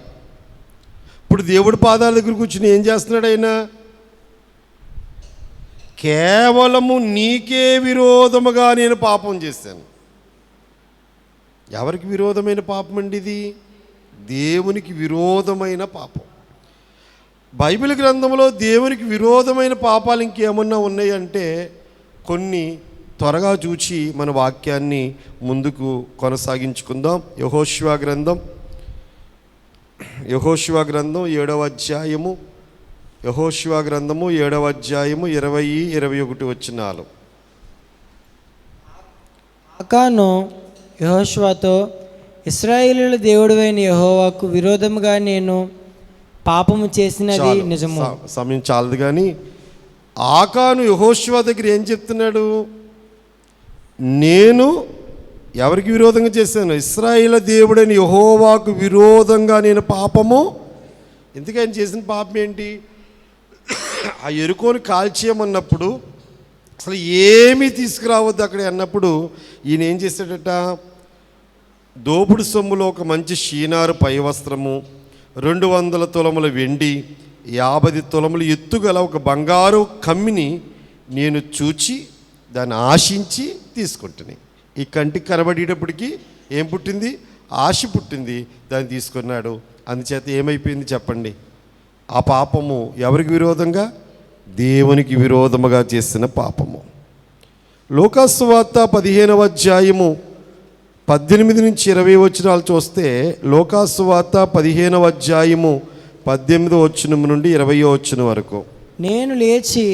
[SPEAKER 1] ఇప్పుడు దేవుడి పాదాల దగ్గర కూర్చుని ఏం చేస్తున్నాడు ఆయన? కేవలము నీకే విరోధముగా నేను పాపం చేశాను. ఎవరికి విరోధమైన పాపం అండి ఇది? దేవునికి విరోధమైన పాపం. బైబిల్ గ్రంథంలో దేవునికి విరోధమైన పాపాలు ఇంకేమన్నా ఉన్నాయంటే కొన్ని త్వరగా చూచి మన వాక్యాన్ని ముందుకు కొనసాగించుకుందాం. యెహోషువ గ్రంథం 7వ అధ్యాయము యెహోషువ గ్రంథము 7వ అధ్యాయము 20-21 వచనాలు.
[SPEAKER 2] ఆకాను యెహోషువతో, ఇశ్రాయేలీయుల దేవుడైన యెహోవాకు విరోధముగా నేను పాపము చేసినది
[SPEAKER 1] చాలు,
[SPEAKER 2] నిజము.
[SPEAKER 1] సమయం చాలదు కానీ ఆకాను యెహోషువ దగ్గర ఏం చెప్తున్నాడు? నేను ఎవరికి విరోధంగా చేశాను? ఇశ్రాయేలు దేవుడైన యెహోవాకు విరోధంగా నేను పాపము. ఎందుకని చేసిన పాపం ఏంటి? ఆ ఎరుకోని కాల్చేయమన్నప్పుడు అసలు ఏమీ తీసుకురావద్దు అక్కడ అన్నప్పుడు ఈయన ఏం చేశాడట? దోపుడు సొమ్ములో ఒక మంచి షీనారు పై వస్త్రము, 200 తులముల వెండి, 50 తులములు ఎత్తుగల ఒక బంగారు కమ్మిని నేను చూచి దాన్ని ఆశించి తీసుకుంటుని. ఈ కంటికి కనబడేటప్పటికి ఏం పుట్టింది? ఆశ పుట్టింది. దాన్ని తీసుకున్నాడు. అందుచేత ఏమైపోయింది చెప్పండి? ఆ పాపము ఎవరికి విరోధంగా? దేవునికి విరోధముగా చేసిన పాపము. లూకాసు వార్త 15వ అధ్యాయము 18-20 వచనాలు చూస్తే, లూకాసు వార్త 15వ అధ్యాయము 18వ వచనం నుండి 20వ వచనం వరకు.
[SPEAKER 2] నేను లేచి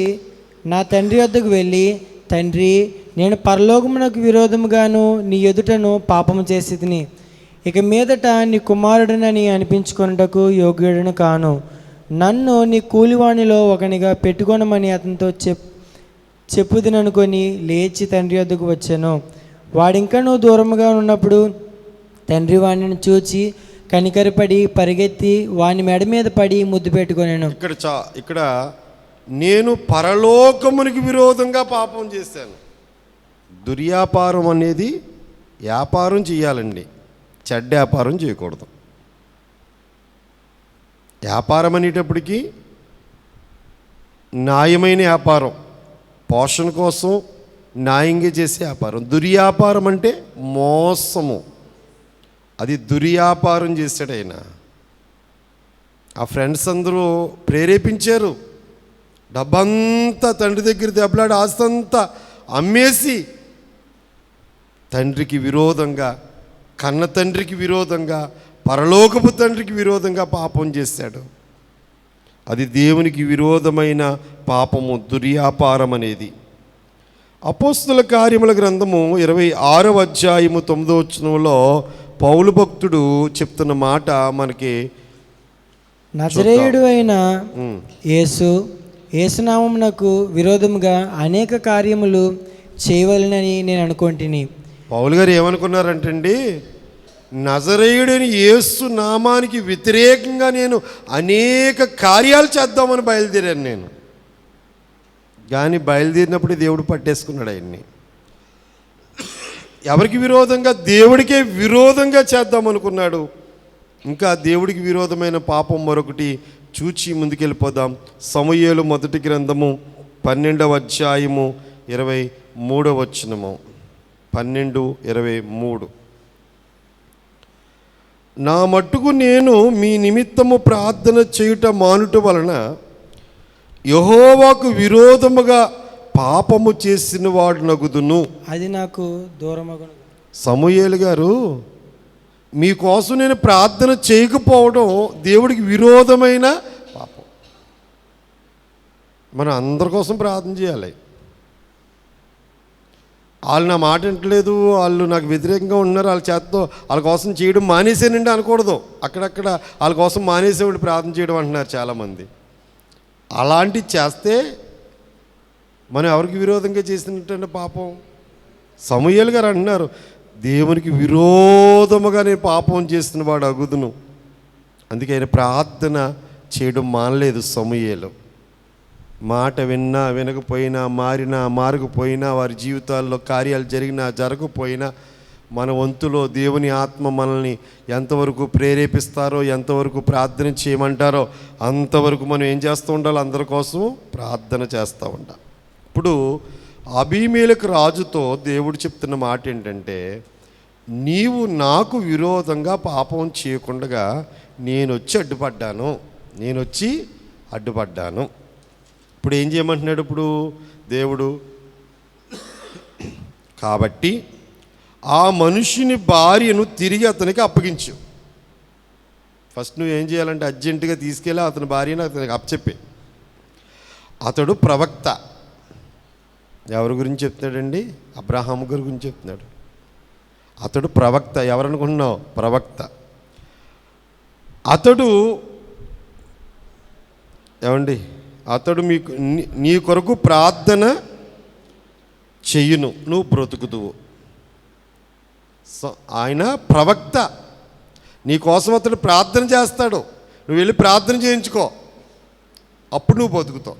[SPEAKER 2] నా తండ్రి వద్దకు వెళ్ళి, తండ్రి, నేను పరలోకమునకు విరోధముగాను నీ ఎదుటను పాపము చేసి తిని, ఇక మీదట నీ కుమారుడినని అనిపించుకొనుటకు యోగ్యుడను కాను. నన్ను నీ కూలివాణిలో ఒకనిగా పెట్టుకొనమని అతనితో చెప్పుదిననుకొని లేచి తండ్రి వద్దకు వచ్చాను. వాడింకనూ దూరముగా ఉన్నప్పుడు తండ్రి వాణిని చూచి కనికరపడి పరిగెత్తి వాని మెడ మీద పడి ముద్దు పెట్టుకొనాను.
[SPEAKER 1] ఇక్కడ నేను పరలోకమునికి విరోధంగా పాపం చేశాను. దుర్వ్యాపారం అనేది వ్యాపారం చేయాలండి, చెడ్డ వ్యాపారం చేయకూడదు. వ్యాపారం అనేటప్పటికీ న్యాయమైన వ్యాపారం, పోషణ కోసం న్యాయంగా చేసే వ్యాపారం. దుర్వ్యాపారం అంటే మోసము. అది దుర్వ్యాపారం చేశాడు ఆయన. ఆ ఫ్రెండ్స్ అందరూ ప్రేరేపించారు. డబ్బంతా తండ్రి దగ్గర దెబ్బలాడి ఆస్తంతా అమ్మేసి తండ్రికి విరోధంగా, కన్న తండ్రికి విరోధంగా, పరలోకపు తండ్రికి విరోధంగా పాపం చేశాడు. అది దేవునికి విరోధమైన పాపము, దుర్వ్యాపారం అనేది. అపోస్తుల కార్యముల గ్రంథము 26వ అధ్యాయము 9వ వచనంలో పౌలు భక్తుడు చెప్తున్న మాట మనకి,
[SPEAKER 2] నజరేయుడు అయిన యేసునామమునకు విరోధముగా అనేక కార్యములు చేయవలెనని నేను అనుకొంటిని.
[SPEAKER 1] పౌలు గారు ఏమనుకున్నారంటండి? నజరేయుడని యేసు నామానికి వ్యతిరేకంగా నేను అనేక కార్యాలు చేద్దామని బయలుదేరాను నేను. కానీ బయలుదేరినప్పుడు దేవుడు పట్టేసుకున్నాడు ఆయన్ని. ఎవరికి విరోధంగా? దేవుడికే విరోధంగా చేద్దామనుకున్నాడు. ఇంకా దేవుడికి విరోధమైన పాపం మరొకటి చూచి ముందుకెళ్ళిపోదాం. సమూయేలు మొదటి గ్రంథము 12వ అధ్యాయము 23వ వచనము. 12:23. నా మట్టుకు నేను మీ నిమిత్తము ప్రార్థన చేయుట మానుట వలన యెహోవాకు విరోధముగా పాపము చేసిన వాడు నగుదును.
[SPEAKER 2] అది నాకు దూరమగును.
[SPEAKER 1] సమూయేలు గారు, మీకోసం నేను ప్రార్థన చేయకపోవడం దేవుడికి విరోధమైన పాపం. మనం అందరి కోసం ప్రార్థన చేయాలి. వాళ్ళు నా మాట వింటలేదు, వాళ్ళు నాకు వ్యతిరేకంగా ఉన్నారు, వాళ్ళ చేతతో వాళ్ళ కోసం చేయడం మానేసానండి అనకూడదు. అక్కడక్కడ వాళ్ళ కోసం మానేసేవాడు ప్రార్థన చేయడం అంటున్నారు చాలామంది. అలాంటివి చేస్తే మనం ఎవరికి విరోధంగా చేసినట్టు పాపం. సమూయేలు గారు అంటున్నారు, దేవునికి విరోధముగా నేను పాపం చేసిన వాడు అగుదును. అందుకే ఆయన ప్రార్థన చేయడం మానలేదు సమూయేలు. మాట విన్నా వినకపోయినా, మారినా మారకపోయినా, వారి జీవితాల్లో కార్యాలు జరిగినా జరగకపోయినా, మన వంతులో దేవుని ఆత్మ మనల్ని ఎంతవరకు ప్రేరేపిస్తారో, ఎంతవరకు ప్రార్థన చేయమంటారో అంతవరకు మనం ఏం చేస్తూ ఉండాలి? అందరి కోసం ప్రార్థన చేస్తూ ఉండాలి. ఇప్పుడు అబీమెలెకు రాజుతో దేవుడు చెప్తున్న మాట ఏంటంటే, నీవు నాకు విరోధంగా పాపం చేయకుండా నేను వచ్చి అడ్డుపడ్డాను. ఇప్పుడు ఏం చేయమంటున్నాడు ఇప్పుడు దేవుడు? కాబట్టి ఆ మనుషుని భార్యను తిరిగి అతనికి అప్పగించు. ఫస్ట్ నువ్వు ఏం చేయాలంటే అర్జెంటుగా తీసుకెళ్ళి అతని భార్యను అతనికి అప్పచెప్పి, అతడు ప్రవక్త. ఎవరి గురించి చెప్తున్నాడండి? అబ్రహాము గారి గురించి చెప్తున్నాడు. అతడు ప్రవక్త. ఎవరనుకుంటున్నావు? ప్రవక్త. అతడు ఏమండి, అతడు నీ కొరకు ప్రార్థన చెయ్యును, నువ్వు బ్రతుకుదువు. సో ఆయన ప్రవక్త. నీ కోసం అతడు ప్రార్థన చేస్తాడు. నువ్వు వెళ్ళి ప్రార్థన చేయించుకో, అప్పుడు నువ్వు బతుకుతావు.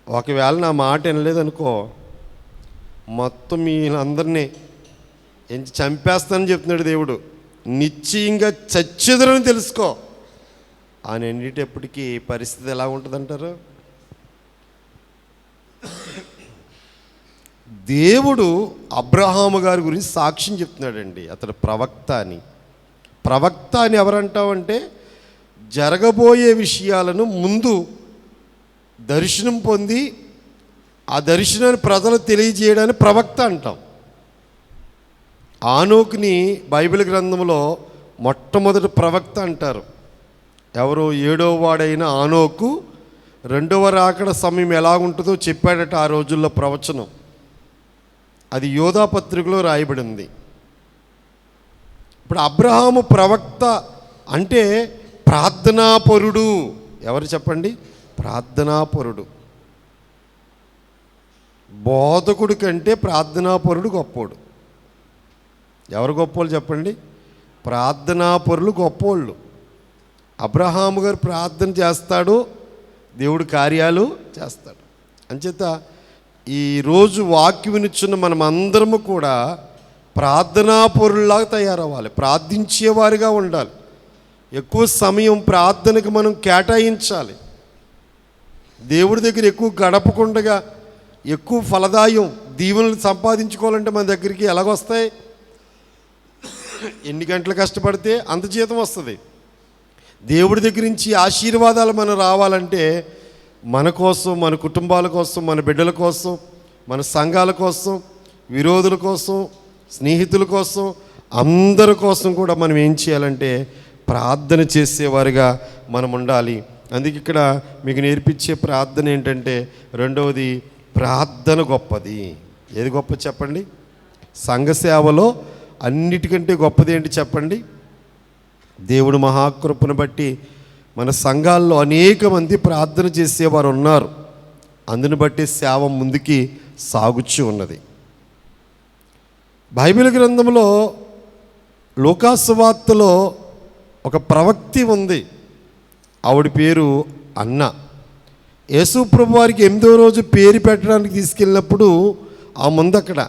[SPEAKER 1] ఒకవేళ నా మాట వినలేదనుకో, మొత్తం వీళ్ళందరినీ చంపేస్తానని చెప్తున్నాడు దేవుడు. నిశ్చయంగా చచ్చెదరని తెలుసుకో. ఆయన ఎన్నిటప్పటికీ పరిస్థితి ఎలా ఉంటుందంటారు? దేవుడు అబ్రహాము గారి గురించి సాక్ష్యం చెప్తున్నాడండి. అతడు ప్రవక్త అని. ప్రవక్త అని ఎవరంటావంటే, జరగబోయే విషయాలను ముందు దర్శనం పొంది ఆ దర్శనాన్ని ప్రజలకు తెలియజేయడాన్ని ప్రవక్త అంటాం. ఆనోకుని బైబిల్ గ్రంథంలో మొట్టమొదటి ప్రవక్త అంటారు. ఎవరో 7వ వాడైన ఆనోకు రెండవ రాకడ సమయం ఎలా ఉంటుందో చెప్పాడట ఆ రోజుల్లో ప్రవచనం. అది యోధా పత్రికలో రాయబడింది. ఇప్పుడు అబ్రహాము ప్రవక్త అంటే ప్రార్థనాపరుడు. ఎవరు చెప్పండి? ప్రార్థనాపరుడు. బోధకుడి కంటే ప్రార్థనాపరుడు గొప్పోడు. ఎవరు గొప్పోళ్ళు చెప్పండి? ప్రార్థనాపరులు గొప్పోళ్ళు. అబ్రహాము గారు ప్రార్థన చేస్తాడు, దేవుడు కార్యాలు చేస్తాడు. అంచేత ఈరోజు వాక్యం వినిచున్న మనమందరము కూడా ప్రార్థనాపరుల్లాగా తయారవ్వాలి, ప్రార్థించేవారిగా ఉండాలి. ఎక్కువ సమయం ప్రార్థనకు మనం కేటాయించాలి. దేవుడి దగ్గర ఎక్కువ గడపకుండా ఎక్కువ ఫలదాయం దీవెనలు సంపాదించుకోవాలంటే మన దగ్గరికి ఎలాగొస్తాయి? ఎన్ని గంటలు కష్టపడితే అంత జీతం వస్తుంది. దేవుడి దగ్గర నుంచి ఆశీర్వాదాలు మనం రావాలంటే మన కోసం, మన కుటుంబాల కోసం, మన బిడ్డల కోసం, మన సంఘాల కోసం, విరోధుల కోసం, స్నేహితుల కోసం, అందరి కోసం కూడా మనం ఏం చేయాలంటే ప్రార్థన చేసేవారిగా మనం ఉండాలి. అందుకే ఇక్కడ మీకు నేర్పించే ప్రార్థన ఏంటంటే, రెండవది ప్రార్థన గొప్పది. ఏది గొప్ప చెప్పండి? సంఘ సేవలో అన్నిటికంటే గొప్పది ఏంటి చెప్పండి? దేవుడు మహాకృపను బట్టి మన సంఘాల్లో అనేక మంది ప్రార్థన చేసేవారు ఉన్నారు. అందుని బట్టి సేవ ముందుకి సాగుచూ ఉన్నది. బైబిల్ గ్రంథంలో లూకాసు వార్తలో ఒక ప్రవక్తి ఉంది. ఆవిడ పేరు అన్న. యేసు ప్రభు వారికి 8వ రోజు పేరు పెట్టడానికి తీసుకెళ్ళినప్పుడు ఆ ముందక్కడ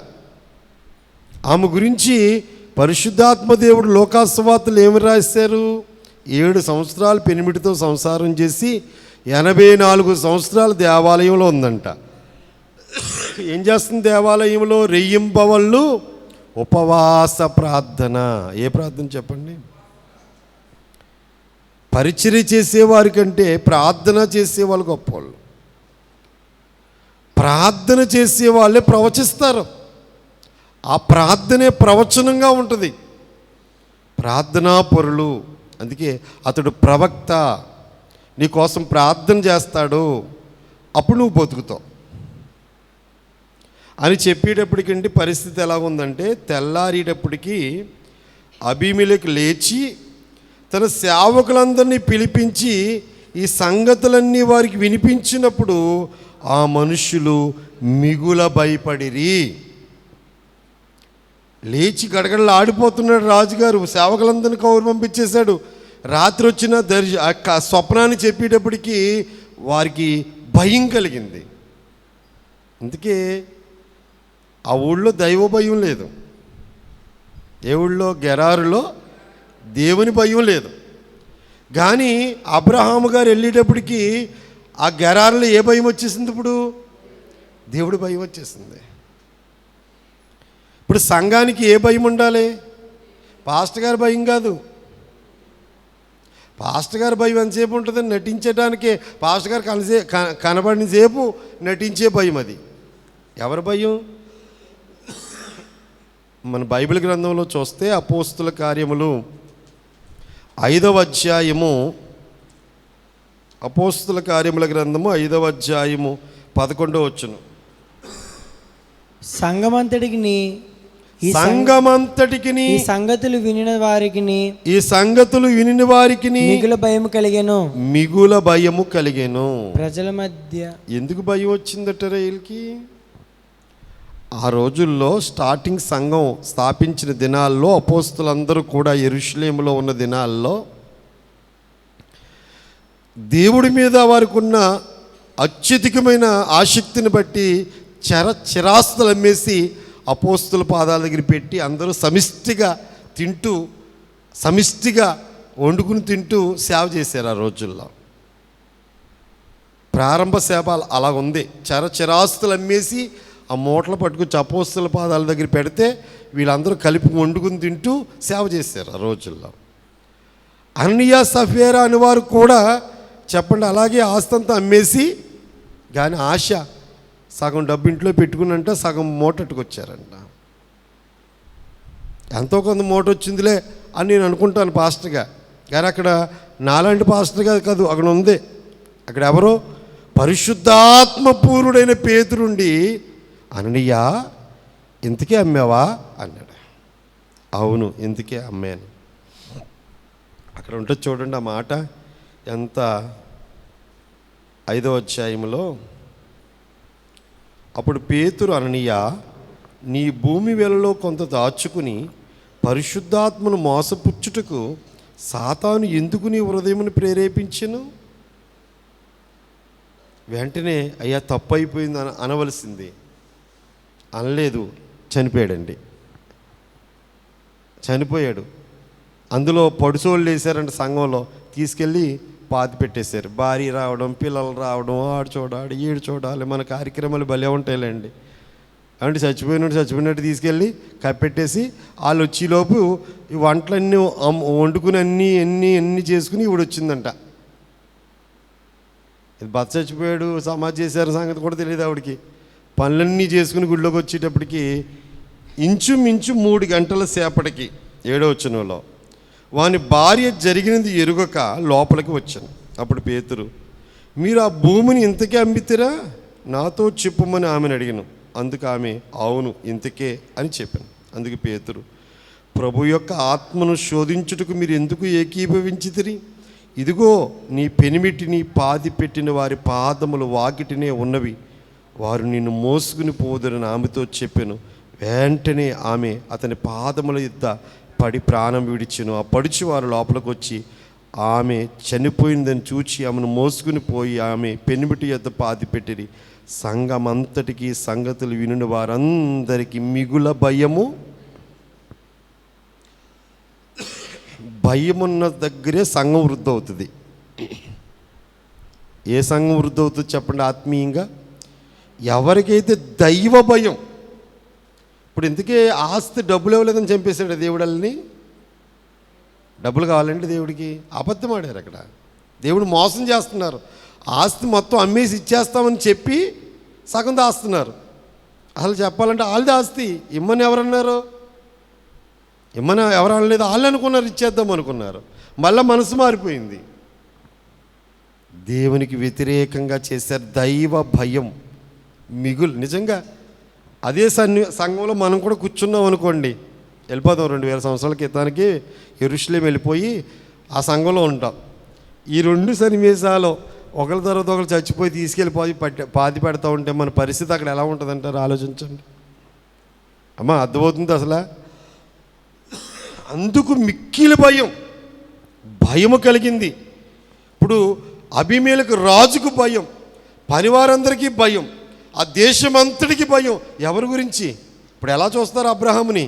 [SPEAKER 1] ఆమె గురించి పరిశుద్ధాత్మ దేవుడు లూకాసు వార్తలు ఏమి రాశారు? 7 సంవత్సరాలు పెనిమిటితో సంసారం చేసి 84 సంవత్సరాలు దేవాలయంలో ఉందంట. ఏం చేస్తుంది దేవాలయంలో? రెయ్యింబవళ్ళు ఉపవాస ప్రార్థన. ఏ ప్రార్థన చెప్పండి? పరిచర్య చేసేవారి కంటే ప్రార్థన చేసేవాళ్ళు గొప్పవాళ్ళు. ప్రార్థన చేసేవాళ్ళే ప్రవచిస్తారు. ఆ ప్రార్థనే ప్రవచనంగా ఉంటుంది. ప్రార్థనాపరులు. అందుకే అతడు ప్రవక్త. నీ కోసం ప్రార్థన చేస్తాడు, అప్పుడు నువ్వు బతుకుతావు అని చెప్పేటప్పటికంటే పరిస్థితి ఎలా ఉందంటే, తెల్లారేటప్పటికీ అబీమెలెకు లేచి తన సేవకులందరినీ పిలిపించి ఈ సంగతులన్నీ వారికి వినిపించినప్పుడు ఆ మనుషులు మిగుల భయపడిరి. లేచి గడగడలు ఆడిపోతున్నాడు రాజుగారు. సేవకులందరినీ కౌరు పంపించేశాడు. రాత్రి వచ్చిన స్వప్నాన్ని చెప్పేటప్పటికీ వారికి భయం కలిగింది. అందుకే ఆ ఊళ్ళో దైవ భయం లేదు. ఏ ఊళ్ళో? గెరారులో దేవుని భయం లేదు. కానీ అబ్రహాము గారు వెళ్ళేటప్పటికి ఆ గెరారులో ఏ భయం వచ్చేసింది? ఇప్పుడు దేవుడి భయం వచ్చేసింది. ఇప్పుడు సంఘానికి ఏ భయం ఉండాలి? పాస్టర్ గారి భయం కాదు. పాస్టర్ గారి భయం ఎంతసేపు ఉంటుంది? నటించడానికే. పాస్టర్ గారు కనబడిన సేపు నటించే భయం. అది ఎవరి భయం? మన బైబిల్ గ్రంథంలో చూస్తే అపోస్తుల కార్యములు 5వ అధ్యాయము అపోస్తుల కార్యముల గ్రంథము 5వ అధ్యాయము 11వ వచనం.
[SPEAKER 2] సంఘమంతటికి
[SPEAKER 1] సంఘమంతటికిని
[SPEAKER 2] ఈ సంగతులు వినిన వారికి మిగుల భయము కలిగెను.
[SPEAKER 1] మిగుల భయము కలిగెను.
[SPEAKER 2] ప్రజల మధ్య
[SPEAKER 1] ఎందుకు భయం వచ్చిందట వీళ్ళకి? ఆ రోజుల్లో స్టార్టింగ్ సంఘం స్థాపించిన దినాల్లో, అపోస్తులందరూ కూడా యెరూషలేములో ఉన్న దినాల్లో దేవుడి మీద వారికి ఉన్న అత్యధికమైన ఆసక్తిని బట్టి చిరాస్తులు అమ్మేసి అపోస్తుల పాదాల దగ్గర పెట్టి అందరూ సమిష్టిగా వండుకుని తింటూ సేవ చేశారు. ఆ రోజుల్లో ప్రారంభ సేవ అలా ఉంది. చిరాస్తులు అమ్మేసి ఆ మూటలు పట్టుకొచ్చి అపోస్తుల పాదాల దగ్గర పెడితే వీళ్ళందరూ కలిపి వండుకుని తింటూ సేవ చేశారు ఆ రోజుల్లో. అననీయ సఫీరా అనేవారు కూడా చెప్పండి అలాగే ఆస్తంతా అమ్మేసి, కానీ ఆశ సగం డబ్బు ఇంట్లో పెట్టుకున్నంట, సగం మూటట్టుకొచ్చారంట. ఎంతో కొంత మూట వచ్చిందిలే అని నేను అనుకుంటాను పాస్టర్గా, కానీ అక్కడ నాలాంటి పాస్టర్గా కాదు, అక్కడ ఉంది. అక్కడ ఎవరో పరిశుద్ధాత్మ పూర్ణుడైన పేతురుండి, అననీయ ఇంతకే అమ్మావా అన్నాడు. అవును, ఇంతకే అమ్మాను. అక్కడ ఉంటుంది చూడండి ఆ మాట ఎంత. 5వ అధ్యాయంలో, అప్పుడు పేతురు, అననీయ నీ భూమి వెలలో కొంత దాచుకుని పరిశుద్ధాత్మను మోసపుచ్చుటకు సాతాను ఎందుకు నీ హృదయమును ప్రేరేపించెను? వెంటనే అయ్యా తప్పు అయిపోయింది అనవలసింది, అనలేదు. చనిపోయాడు. అందులో పడుసోళ్ళు వేసారంట సంఘంలో, తీసుకెళ్ళి పాతి పెట్టేశారు. భార్య రావడం, పిల్లలు రావడం, ఆడు చూడాలి ఈడు చూడాలి, మన కార్యక్రమాలు భలే ఉంటాయిలేండి. అంటే చచ్చిపోయినట్టు తీసుకెళ్ళి కప్పెట్టేసి వాళ్ళు వచ్చేలోపు ఈ వంటలన్నీ వండుకుని అన్నీ చేసుకుని ఇవిడు వచ్చిందంట. ఇది భర్త చచ్చిపోయాడు, సమాధి చేశారు సంగతి కూడా తెలియదు ఆవిడికి. పనులన్నీ చేసుకుని గుళ్ళోకి వచ్చేటప్పటికి ఇంచుమించు 3 గంటల సేపటికి 7వ వచనంలో వాని భార్య జరిగినది ఎరుగక లోపలికి వచ్చాను. అప్పుడు పేతురు, మీరు ఆ భూమిని ఇంతకే అమ్మితేరా? నాతో చెప్పుమని ఆమెను అడిగాను. అందుకు ఆమె, అవును ఇంతకే అని చెప్పాను. అందుకు పేతురు, ప్రభు యొక్క ఆత్మను శోధించుటకు మీరు ఎందుకు ఏకీభవించితిరి? ఇదిగో నీ పెనిమిటిని పాతి పెట్టిన వారి పాదములు వాకిటినే ఉన్నవి, వారు నిన్ను మోసుకుని పోదురని ఆమెతో చెప్పాను. వెంటనే ఆమె అతని పాదముల యొద్ద పడి ప్రాణం విడిచెను. ఆ పడిచి వారు లోపలికి వచ్చి ఆమె చనిపోయిందని చూచి ఆమెను మోసుకుని పోయి ఆమె పెనిమిటి యొద్ద పాతి పెట్టిరి. సంఘమంతటికి సంగతులు వినిన వారందరికీ మిగుల భయమున్న దగ్గరే సంఘం వృద్ధి అవుతుంది. ఏ సంఘం వృద్ధి అవుతుంది చెప్పండి ఆత్మీయంగా? ఎవరికైతే దైవ భయం. ఇప్పుడు ఇంతకీ ఆస్తి డబ్బులు ఇవ్వలేదని చంపేశాడు దేవుడల్ని. డబ్బులు కావాలంటే దేవుడికి అబద్ధం ఆడారు. అక్కడ దేవుడు మోసం చేస్తున్నారు. ఆస్తి మొత్తం అమ్మేసి ఇచ్చేస్తామని చెప్పి సగం దాస్తున్నారు. అసలు చెప్పాలంటే వాళ్ళది ఆస్తి ఇమ్మని ఎవరన్నారు? ఇమ్మని ఎవరు అనలేదు, వాళ్ళు అనుకున్నారు ఇచ్చేద్దాం అనుకున్నారు. మళ్ళీ మనసు మారిపోయింది, దేవునికి వ్యతిరేకంగా చేశారు. దైవ భయం నిజంగా అదే సంఘంలో మనం కూడా కూర్చున్నాం అనుకోండి, వెళ్ళిపోతాం. 2000 సంవత్సరాల క్రితానికి యెరూషలేము వెళ్ళిపోయి ఆ సంఘంలో ఉంటాం. ఈ 2 సన్నివేశాలు ఒకరి తర్వాత ఒకరు చచ్చిపోయి తీసుకెళ్ళిపోయి పాతి పెడతా ఉంటే మన పరిస్థితి అక్కడ ఎలా ఉంటుందంటారు? ఆలోచించండి అమ్మా, అర్థమవుతుంది అసలు. అందుకు మిక్కిలి భయము కలిగింది. ఇప్పుడు అబీమెలెకు రాజుకు భయం, పనివారందరికీ భయం, ఆ దేశమంతటికి భయం. ఎవరి గురించి? ఇప్పుడు ఎలా చూస్తారు అబ్రహాముని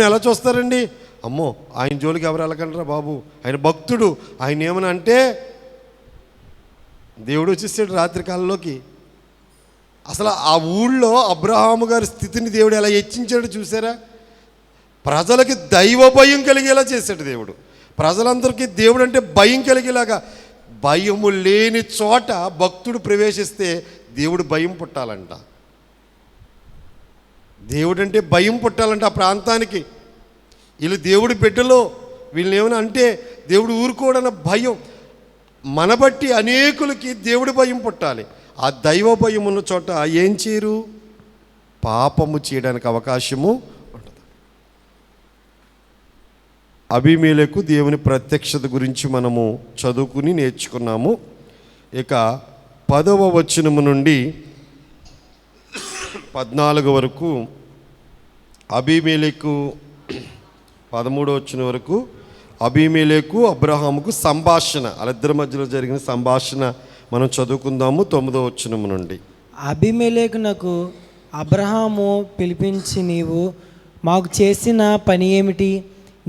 [SPEAKER 1] ఎలా చూస్తారండి? అమ్మో ఆయన జోలికి ఎవరు వెళ్ళకంటారా బాబు, ఆయన భక్తుడు, ఆయన ఏమని అంటే దేవుడు వచ్చేసాడు రాత్రి కాలంలోకి. అసలు ఆ ఊళ్ళో అబ్రహాము గారి స్థితిని దేవుడు ఎలా హెచ్చించాడు చూసారా? ప్రజలకి దైవ భయం కలిగేలా చేశాడు దేవుడు. ప్రజలందరికీ దేవుడు అంటే భయం కలిగేలాగా. భయము లేని చోట భక్తుడు ప్రవేశిస్తే దేవుడు భయం పుట్టాలంట. దేవుడు అంటే భయం పుట్టాలంట ఆ ప్రాంతానికి. వీళ్ళు దేవుడి బిడ్డలో, వీళ్ళని ఏమైనా అంటే దేవుడు ఊరుకోడన్న భయం. మన బట్టి అనేకులకి దేవుడి భయం పుట్టాలి. ఆ దైవ భయం ఉన్న చోట ఏం చేయరు? పాపము చేయడానికి అవకాశము ఉండదు. అబీమెలెకు దేవుని ప్రత్యక్షత గురించి మనము చదువుకుని నేర్చుకున్నాము. ఇక 10వ వచనము నుండి 14 వరకు అబీమెలెకు, 13వ వచనం వరకు అబీమెలెకు అబ్రహాముకు సంభాషణ, వాళ్ళిద్దరి మధ్యలో జరిగిన సంభాషణ మనం చదువుకుందాము. 9వ వచనం నుండి.
[SPEAKER 2] అబీమెలెకునకు అబ్రహాము పిలిపించి, నీవు మాకు చేసిన పని ఏమిటి?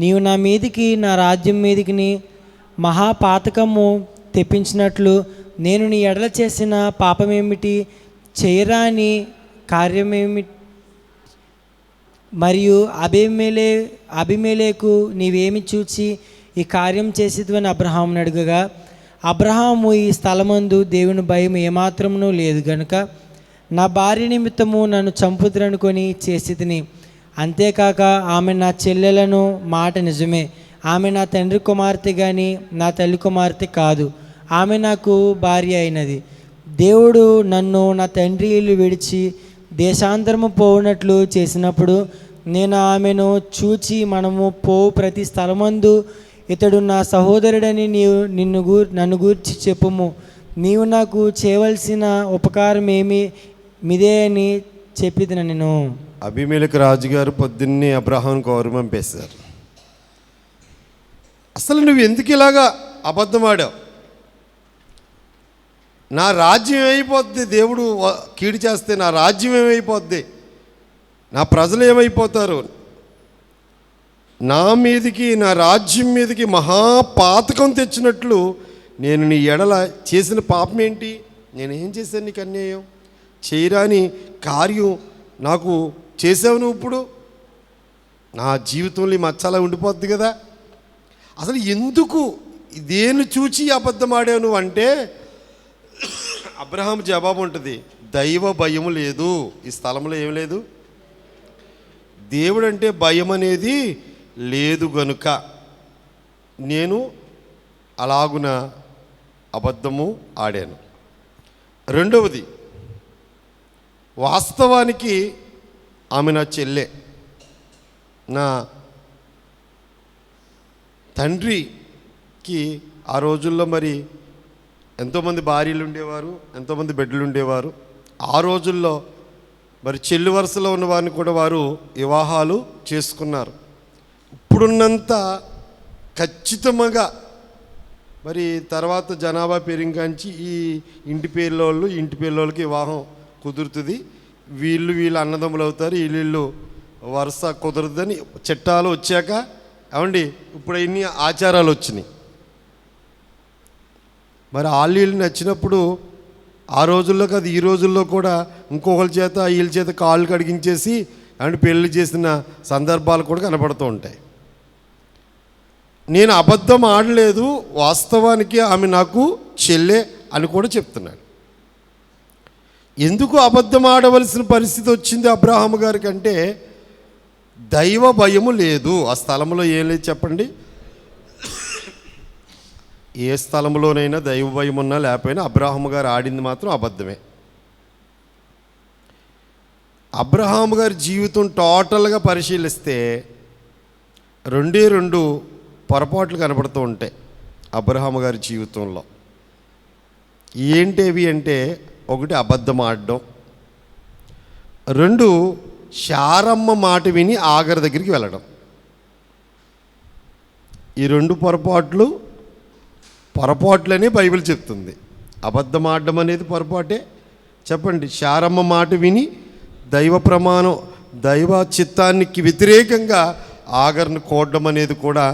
[SPEAKER 2] నీవు నా మీదికి, నా రాజ్యం మీదికి మహాపాతకము తెప్పించినట్లు నేను నీ ఎడల చేసిన పాపమేమిటి? చేయరాని కార్యమేమి? మరియు అబీమెలెకు నీవేమి చూచి ఈ కార్యం చేసేదని అబ్రహామును అడుగగా, అబ్రహాము ఈ స్థలమందు దేవుని భయం ఏమాత్రమునూ లేదు గనుక నా భార్య నిమిత్తము నన్ను చంపుదురనుకొని చేసి తిని, అంతేకాక ఆమె నా చెల్లెలను, మాట నిజమే, ఆమె నా తండ్రి కుమార్తె కానీ నా తల్లి కుమార్తె కాదు, ఆమె నాకు భార్య అయినది. దేవుడు నన్ను నా తండ్రి ఇల్లు విడిచి దేశాంతరము పోవునట్లు చేసినప్పుడు నేను ఆమెను చూచి, మనము పోవు ప్రతి స్థలమందు ఇతడు నా సహోదరుడని నన్ను గూర్చి చెప్పుము. నీవు నాకు చేయవలసిన ఉపకారం ఏమి మిదే అని చెప్పిన నేను.
[SPEAKER 1] అబీమెలెకు రాజుగారు పొద్దున్నే అబ్రహాంకు కౌరు పంపేశారు. అసలు నువ్వు ఎందుకు ఇలాగా అబద్ధం ఆడావు? నా రాజ్యం ఏమైపోద్ది? దేవుడు కీడు చేస్తే నా రాజ్యం ఏమైపోద్ది? నా ప్రజలు ఏమైపోతారు? నా మీదికి, నా రాజ్యం మీదికి మహాపాతకం తెచ్చినట్లు నేను నీ ఎడల చేసిన పాపం ఏంటి? నేనేం చేశాను నీకు అన్యాయం? చేయరాని కార్యం నాకు చేసావు నువ్వు. ఇప్పుడు నా జీవితంలో ఈ మచ్చలా ఉండిపోద్ది కదా. అసలు ఎందుకు దేన్ని చూచి అబద్ధం ఆడావు నువ్వు అంటే అబ్రహాం జవాబు ఉంటుంది, దైవ భయం లేదు ఈ స్థలంలో. ఏం లేదు? దేవుడు అంటే భయం అనేది లేదు గనుక నేను అలాగున అబద్ధము ఆడాను. రెండవది, వాస్తవానికి ఆమె నా చెల్లె. నా తండ్రికి ఆ రోజుల్లో మరి ఎంతోమంది భార్యలు ఉండేవారు, ఎంతోమంది బిడ్డలు ఉండేవారు. ఆ రోజుల్లో మరి చెల్లి వరుసలో ఉన్న వారిని కూడా వారు వివాహాలు చేసుకున్నారు. ఇప్పుడున్నంత ఖచ్చితంగా మరి తర్వాత జనాభా పెరిగాంచి ఈ ఇంటి పేర్లోళ్ళకి వివాహం కుదురుతుంది, వీళ్ళు అన్నదమ్ములు అవుతారు, వీళ్ళు వరుస కుదరదని చట్టాలు వచ్చాక ఏమండి ఇప్పుడు ఇన్ని ఆచారాలు వచ్చినాయి. మరి వీళ్ళు నచ్చినప్పుడు ఆ రోజుల్లో కాదు ఈ రోజుల్లో కూడా ఇంకొకరి చేత వీళ్ళ చేత కాళ్ళు కడిగించేసి అంటే పెళ్లి చేసిన సందర్భాలు కూడా కనపడుతూ ఉంటాయి. నేను అబద్ధం ఆడలేదు, వాస్తవానికి ఆమె నాకు చెల్లె అని కూడా చెప్తున్నాడు. ఎందుకు అబద్ధం ఆడవలసిన పరిస్థితి వచ్చింది అబ్రహాము గారికి అంటే దైవ భయము లేదు ఆ స్థలంలో. ఏం లేదు చెప్పండి? ఏ స్థలంలోనైనా దైవ భయం ఉన్నా లేకపోయినా అబ్రహాము గారు ఆడింది మాత్రం అబద్ధమే. అబ్రహాము గారి జీవితం టోటల్గా పరిశీలిస్తే రెండు పొరపాట్లు కనపడుతూ ఉంటాయి అబ్రహాము గారి జీవితంలో. ఏంటేవి అంటే, ఒకటి అబద్ధం ఆడడం, రెండు శారమ్మ మాట విని ఆగర్ దగ్గరికి వెళ్ళడం. ఈ రెండు పొరపాట్లనే బైబిల్ చెప్తుంది. అబద్ధం ఆడడం అనేది పొరపాటే చెప్పండి. శారమ్మ మాట విని దైవ ప్రమాణం, దైవ చిత్తానికి వ్యతిరేకంగా ఆగర్ను కోడడం అనేది కూడా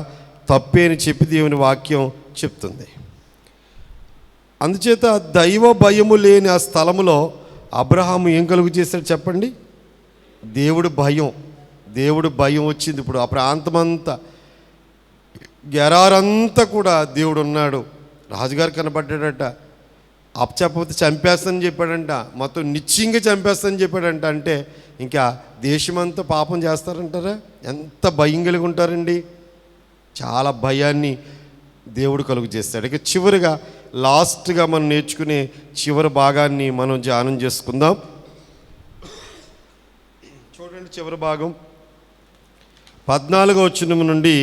[SPEAKER 1] తప్పే అని చెప్పి దేవుని వాక్యం చెప్తుంది. అందుచేత దైవ భయము లేని ఆ స్థలములో అబ్రహాము ఏం కలుగు చేశాడు చెప్పండి? దేవుడు భయం వచ్చింది. ఇప్పుడు ఆ ప్రాంతమంతా గెరారంతా కూడా దేవుడు ఉన్నాడు. రాజుగారు కనబడ్డాడట, అప్పచెప్పకపోతే చంపేస్తానని చెప్పాడంట, మొత్తం నిశ్చయంగా చంపేస్తానని చెప్పాడంట. అంటే ఇంకా దేశమంతా పాపం చేస్తారంటారా? ఎంత భయం కలిగి ఉంటారండి. చాలా భయాన్ని దేవుడు కలుగు చేస్తాడు. ఇక చివరిగా లాస్ట్గా మనం నేర్చుకునే చివరి భాగాన్ని మనం ధ్యానం చేసుకుందాం. చూడండి, చివరి భాగం 14వ వచనం నుండి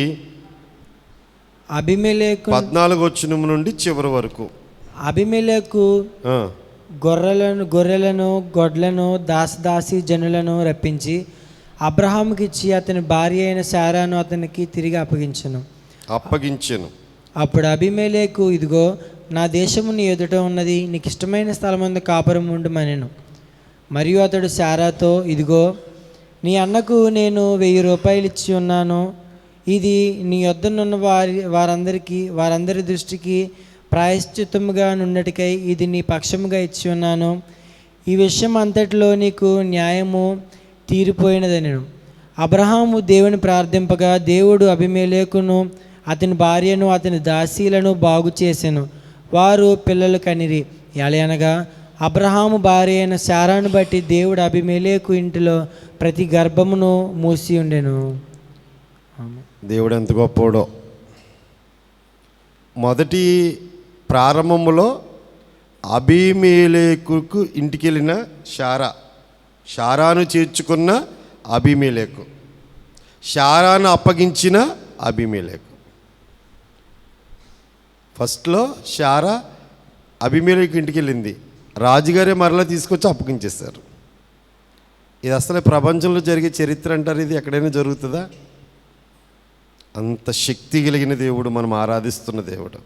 [SPEAKER 2] అబీమెలెకు
[SPEAKER 1] 14వ వచనం నుండి చివరి వరకు.
[SPEAKER 2] అబీమెలెకు గొర్రెలను గొడ్లను దాసదాసి జనులను రప్పించి అబ్రహాముకి ఇచ్చి అతని భార్య అయిన శారాను అతనికి తిరిగి అప్పగించెను. అప్పుడు అబీమెలెకు, ఇదిగో నా దేశము నీ ఎదుట ఉన్నది, నీకు ఇష్టమైన స్థలమందు కాపురం ఉండుమనెను. మరియు అతడు శారాతో, ఇదిగో నీ అన్నకు నేను 1000 రూపాయలు ఇచ్చి ఉన్నాను. ఇది నీ యొద్దనున్న వారందరి దృష్టికి ప్రాయశ్చిత్తముగా నుండటికై ఇది నీ పక్షముగా ఇచ్చి ఉన్నాను. ఈ విషయం అంతటిలో నీకు న్యాయము తీరిపోయినదనెను. అబ్రహాము దేవుని ప్రార్థింపగా దేవుడు అబీమెలెకును అతని భార్యను అతని దాసీలను బాగు చేసెను. వారు పిల్లలు కనిరి. ఎలయనగా అబ్రహాము భార్య అయిన శారాను బట్టి దేవుడు అబీమెలెకు ఇంటిలో ప్రతి గర్భమును మూసి ఉండెను.
[SPEAKER 1] దేవుడు ఎంత గొప్పోడో. మొదటి ప్రారంభంలో అబీమెలెకుకు ఇంటికి వెళ్ళిన శారాను చేర్చుకున్న అబీమెలెకు, శారాను అప్పగించిన అబీమెలెకు. ఫస్ట్లో శారా అబీమెలెకు ఇంటికి వెళ్ళింది, రాజుగారే మరలా తీసుకొచ్చి అప్పగించేశారు. ఇది అసలు ప్రపంచంలో జరిగే చరిత్ర అంటారు. ఇది ఎక్కడైనా జరుగుతుందా? అంత శక్తి కలిగిన దేవుడు మనం ఆరాధిస్తున్న దేవుడు.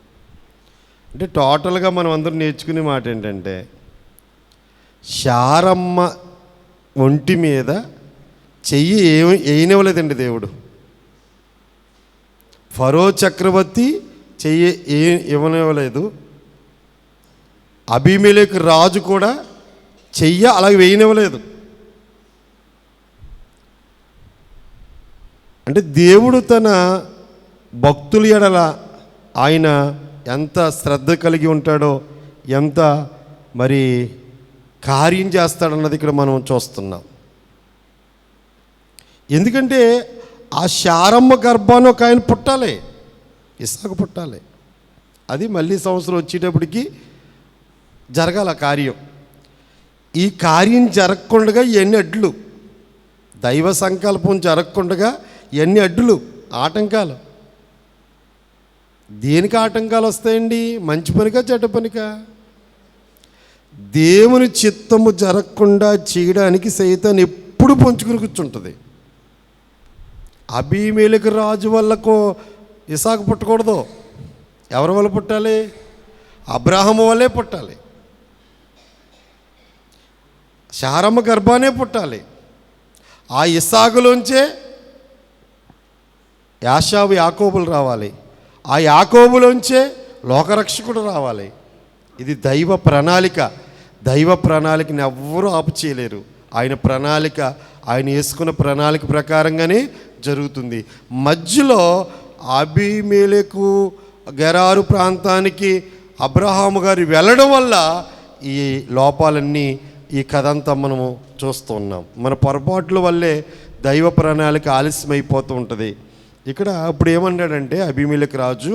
[SPEAKER 1] అంటే టోటల్గా మనం అందరం నేర్చుకునే మాట ఏంటంటే, శారమ్మ ఒంటి మీద చెయ్యి వేయనివ్వలేదండి దేవుడు. ఫరో చక్రవర్తి చెయ్యి ఇవ్వనివ్వలేదు. అబీమెలెకు రాజు కూడా చెయ్యి అలాగే వేయనివ్వలేదు. అంటే దేవుడు తన భక్తుల ఎడల ఆయన ఎంత శ్రద్ధ కలిగి ఉంటాడో, ఎంత మరి కార్యం చేస్తాడన్నది ఇక్కడ మనం చూస్తున్నాం. ఎందుకంటే ఆ శారమ్మ గర్భాన్ని ఒక ఆయన పుట్టాలి, ఇస్సాకు పుట్టాలి. అది మళ్ళీ సంవత్సరం వచ్చేటప్పటికి జరగాల కార్యం. ఈ కార్యం జరగకుండా ఎన్ని అడ్లు, దైవ సంకల్పం జరగకుండా ఎన్ని అడ్డులు, ఆటంకాలు. దేనికి ఆటంకాలు వస్తాయండి? మంచి పనికా చెడ్డ పనికా? దేవుని చిత్తము జరగకుండా చేయడానికి సైతాన్ ఎప్పుడు పొంచుకుని కూర్చుంటుంది. అబీమెలెకు రాజు వల్లకు ఇస్సాకు పుట్టకూడదు. ఎవరి వల్ల పుట్టాలి? అబ్రాహాము వల్లే పుట్టాలి. శారమ్మ గర్భానే పుట్టాలి. ఆ ఇస్సాకులోంచే యాషావు యాకోబులు రావాలి. ఆ యాకోబులోంచే లోకరక్షకుడు రావాలి. ఇది దైవ ప్రణాళిక. దైవ ప్రణాళికని ఎవ్వరూ ఆపు చేయలేరు. ఆయన ప్రణాళిక, ఆయన వేసుకున్న ప్రణాళిక ప్రకారంగానే జరుగుతుంది. మధ్యలో అబీమెలెకు గెరారు ప్రాంతానికి అబ్రహాము గారు వెళ్ళడం వల్ల ఈ లోపాలన్నీ, ఈ కథ అంతా మనము చూస్తూ ఉన్నాం. మన పొరపాట్ల వల్లే దైవ ప్రణాళిక ఆలస్యమైపోతూ ఉంటుంది. ఇక్కడ ఇప్పుడు ఏమన్నాడంటే అబీమెలెకు రాజు,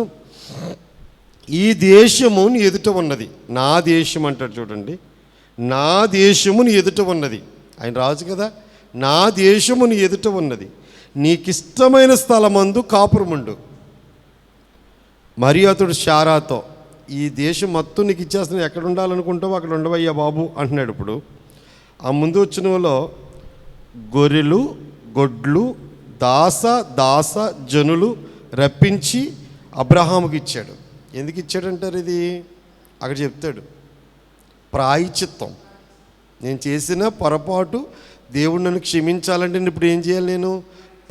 [SPEAKER 1] ఈ దేశము నీ ఎదుట ఉన్నది. నా దేశం అంటాడు చూడండి. నా దేశము నీ ఎదుట ఉన్నది. ఆయన రాజు కదా. నా దేశము నీ ఎదుట ఉన్నది, నీకిష్టమైన స్థలమందు కాపురముండు. మరియు అతడు శారాతో, ఈ దేశం మొత్తం నీకు ఇచ్చేస్తాను, ఎక్కడ ఉండాలనుకుంటావో అక్కడ ఉండవయ్యా బాబు అంటున్నాడు. ఇప్పుడు ఆ ముందు వచ్చినలో గొర్రెలు గొడ్లు దాస జనులు రప్పించి అబ్రహాముకి ఇచ్చాడు. ఎందుకు ఇచ్చాడంటారు? ఇది అక్కడ చెప్తాడు, ప్రాయశ్చిత్తం. నేను చేసిన పొరపాటు దేవుడు నన్ను క్షమించాలంటే ఇప్పుడు ఏం చేయాలి? నేను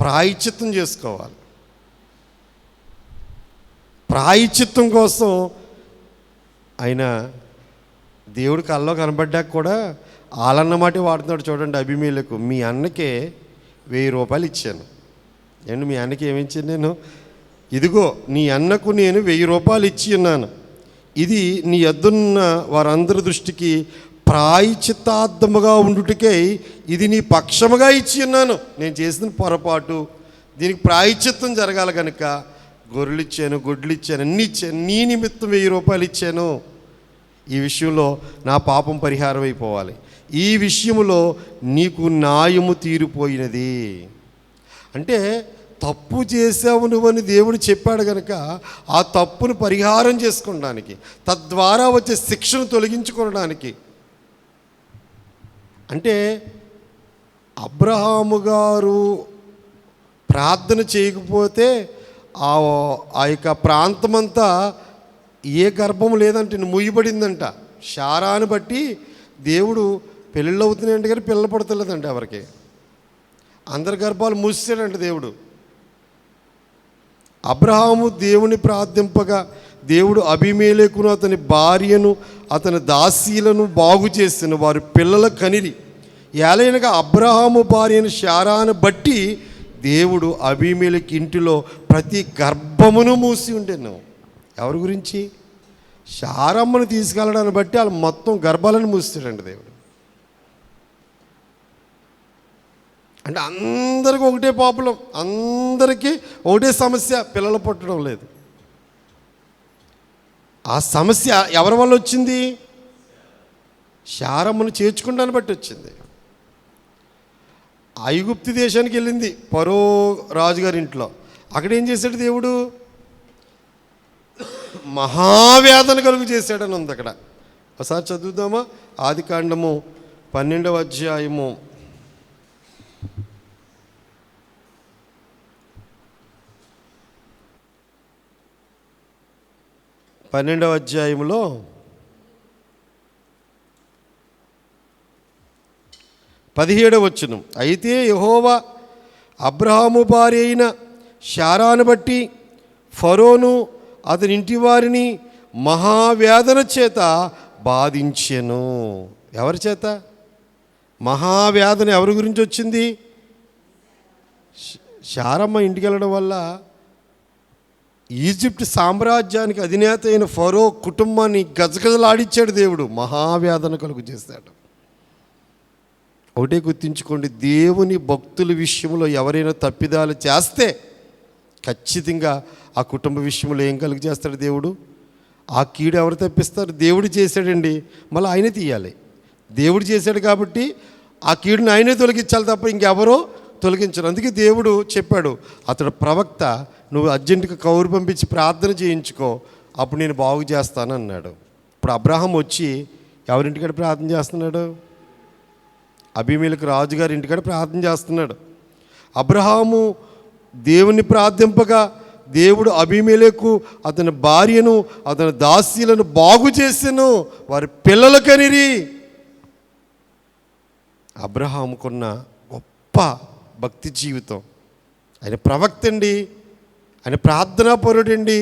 [SPEAKER 1] ప్రాయశ్చిత్తం చేసుకోవాలి. ప్రాయశ్చిత్తం కోసం ఆయన దేవుడు కల్లో కనబడ్డాక కూడా ఆలన్నమాట వాడుతున్నాడు చూడండి. అబీమెలెకు, మీ అన్నకే 1000 రూపాయలు ఇచ్చాను. ఏంటి మీ అన్నకి ఏమిచ్చాను నేను? ఇదిగో నీ అన్నకు నేను 1000 రూపాయలు ఇచ్చి ఉన్నాను. ఇది నీ యొద్దన్న వారందరి దృష్టికి ప్రాయశ్చిత్తార్థముగా ఉండుటకై ఇది నీ పక్షముగా ఇచ్చి ఉన్నాను. నేను చేసిన పొరపాటు దీనికి ప్రాయశ్చిత్తం జరగాలి కనుక గొర్రెలు ఇచ్చాను, గొడ్లు ఇచ్చాను, అన్నీ ఇచ్చాను, నీ నిమిత్తం 1000 రూపాయలు ఇచ్చాను. ఈ విషయంలో నా పాపం పరిహారం అయిపోవాలి, ఈ విషయంలో నీకు న్యాయము తీరిపోయినది. అంటే తప్పు చేసావు నువ్వని దేవుడు చెప్పాడు కనుక ఆ తప్పును పరిహారం చేసుకోవడానికి, తద్వారా వచ్చే శిక్షను తొలగించుకోవడానికి. అంటే అబ్రహాము గారు ప్రార్థన చేయకపోతే ఆ యొక్క ప్రాంతమంతా ఏ గర్భం లేదంటే ముయ్యబడిందంట. శారాను బట్టి దేవుడు పెళ్ళిళ్ళు అవుతున్నాయంటే కానీ పిల్లలు పడతలేదంట ఎవరికి. అందరి గర్భాలు మూసాడంట దేవుడు. అబ్రహాము దేవుని ప్రార్థింపగా దేవుడు అబీమెలెకును అతని భార్యను అతని దాసీలను బాగు చేసిన వారు పిల్లల కనిరి. ఏలైనగా అబ్రహాము భార్యను శారాను బట్టి దేవుడు అబీమెలెకు ఇంటిలో ప్రతి గర్భమును మూసి ఉండెను. ఎవరి గురించి? శారమ్మను తీసుకెళ్ళడాన్ని బట్టి వాళ్ళు మొత్తం గర్భాలను మూస్తాడండి దేవుడు. అంటే అందరికీ ఒకటే ప్రాబ్లం, అందరికీ ఒకటే సమస్య, పిల్లలు పుట్టడం లేదు. ఆ సమస్య ఎవరి వల్ల వచ్చింది? శారమ్మను చేర్చుకుంటాన్ని బట్టి వచ్చింది. ఐగుప్తు దేశానికి వెళ్ళింది ఫరో రాజుగారి ఇంట్లో. అక్కడ ఏం చేశాడు దేవుడు? మహావేదన కలుగు చేశాడని ఉంది అక్కడ. ఒకసారి చదువుదామా? ఆదికాండము 12వ అధ్యాయము 12వ అధ్యాయంలో 17వ వచనం. అయితే యెహోవా అబ్రహాము భార్య అయిన శారాను బట్టి ఫరోను అతని ఇంటి వారిని మహావేదన చేత బాధించెను. ఎవరి చేత మహావేదన? ఎవరి గురించి వచ్చింది? శారమ్మ ఇంటికి వెళ్ళడం వల్ల ఈజిప్ట్ సామ్రాజ్యానికి అధినేత అయిన ఫరో కుటుంబాన్ని గజగజలాడిచ్చాడు దేవుడు. మహావేదన కలుగు చేశాడు. ఒకటే గుర్తుంచుకోండి, దేవుని భక్తుల విషయంలో ఎవరైనా తప్పిదాలు చేస్తే ఖచ్చితంగా ఆ కుటుంబ విషయంలో ఏం కలుగు చేస్తాడు దేవుడు? ఆ కీడు ఎవరు తప్పిస్తారు? దేవుడు చేశాడండి, మళ్ళీ ఆయనే తీయాలి. దేవుడు చేశాడు కాబట్టి ఆ కీడుని ఆయనే తొలగించాలి తప్ప ఇంకెవరో తొలగించరు. అందుకే దేవుడు చెప్పాడు, అతడు ప్రవక్త, నువ్వు అర్జెంటుగా కౌరు పంపించి ప్రార్థన చేయించుకో, అప్పుడు నేను బాగు చేస్తాను అన్నాడు. ఇప్పుడు అబ్రహాం వచ్చి ఎవరింటికాడ ప్రార్థన చేస్తున్నాడు? అబీమెలెకు రాజుగారి ఇంటికాడ ప్రార్థన చేస్తున్నాడు. అబ్రహాము దేవుని ప్రార్థింపగా దేవుడు అబీమెలెకు అతని భార్యను అతని దాసీలను బాగు చేసెను, వారి పిల్లల కనిరి. అబ్రహాముకున్న గొప్ప భక్తి జీవితం. ఆయన ప్రవక్త అండి, ఆయన ప్రార్థనాపరుడండి.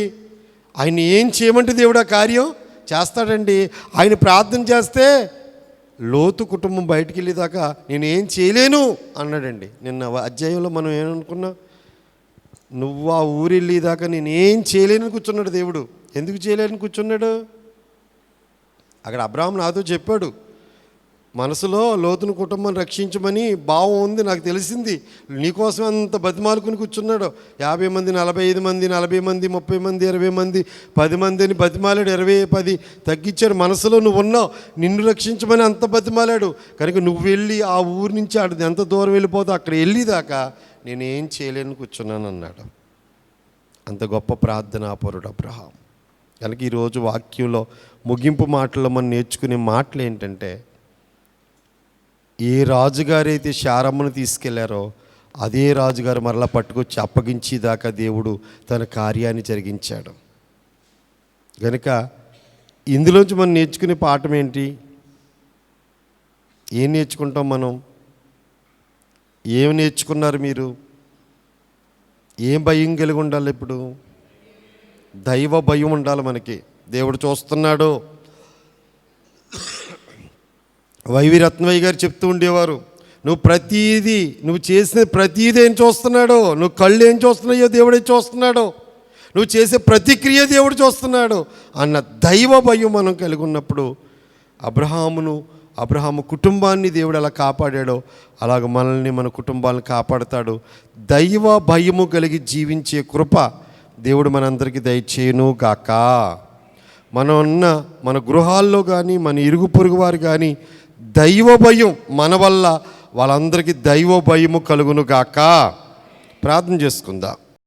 [SPEAKER 1] ఆయన ఏం చేయమంటే దేవుడు ఆ కార్యం చేస్తాడండి. ఆయన ప్రార్థన చేస్తే లోతు కుటుంబం బయటికి వెళ్ళేదాకా నేను ఏం చేయలేను అన్నాడండి. నిన్న అధ్యాయంలో మనం ఏమనుకున్నాం? నువ్వు ఆ ఊరు వెళ్ళేదాకా నేను ఏం చేయలేనని కూర్చున్నాడు దేవుడు. ఎందుకు చేయలేని కూర్చున్నాడు? అక్కడ అబ్రహాం నాతో చెప్పాడు, మనసులో లోతుని కుటుంబాన్ని రక్షించమని భావం ఉంది, నాకు తెలిసింది. నీకోసం అంత బతిమాలుకుని కూర్చున్నాడు. 50 మంది, 45 మంది, 40 మంది, 30 మంది, 20 మంది, 10 మందిని బతిమాలాడు. 20, 10 తగ్గించాడు. మనసులో నువ్వు ఉన్నావు, నిన్ను రక్షించమని అంత బతిమాలాడు. కనుక నువ్వు వెళ్ళి ఆ ఊరి నుంచి ఆడు ఎంత దూరం వెళ్ళిపోతావు అక్కడ వెళ్ళేదాకా నేనేం చేయలేని కూర్చున్నాను అన్నాడు. అంత గొప్ప ప్రార్థనాపరుడు అబ్రహాం. కనుక ఈరోజు వాక్యంలో ముగింపు మాటల్లో మనం నేర్చుకునే మాటలు ఏంటంటే, ఏ రాజుగారైతే శారమ్మను తీసుకెళ్లారో అదే రాజుగారు మరలా పట్టుకొచ్చి అప్పగించేదాకా దేవుడు తన కార్యాన్ని జరిగించాడు. కనుక ఇందులోంచి మనం నేర్చుకునే పాఠం ఏంటి? ఏం నేర్చుకుంటాం మనం? ఏం నేర్చుకున్నారు మీరు? ఏం భయం కలిగి ఉండాలి? ఇప్పుడు దైవ భయం ఉండాలి మనకి. దేవుడు చూస్తున్నాడు. వైవి రత్నయ్య గారు చెప్తూ ఉండేవారు, నువ్వు చేసిన ప్రతీది ఏం చూస్తున్నాడో, నువ్వు కళ్ళు ఏం చూస్తున్నాయో దేవుడే చూస్తున్నాడు, నువ్వు చేసే ప్రతిక్రియ దేవుడు చూస్తున్నాడు అన్న దైవ భయం మనం కలిగి ఉన్నప్పుడు అబ్రహాము కుటుంబాన్ని దేవుడు ఎలా కాపాడాడో అలాగ మనల్ని, మన కుటుంబాలను కాపాడుతాడు. దైవ భయము కలిగి జీవించే కృప దేవుడు మనందరికీ దయచేయును గాక. మనం ఉన్న మన గృహాల్లో కానీ మన ఇరుగు పొరుగు వారు కానీ దైవ భయం మన వల్ల వాళ్ళందరికీ దైవ భయము కలుగును గాక. ప్రార్థన చేసుకుందాం.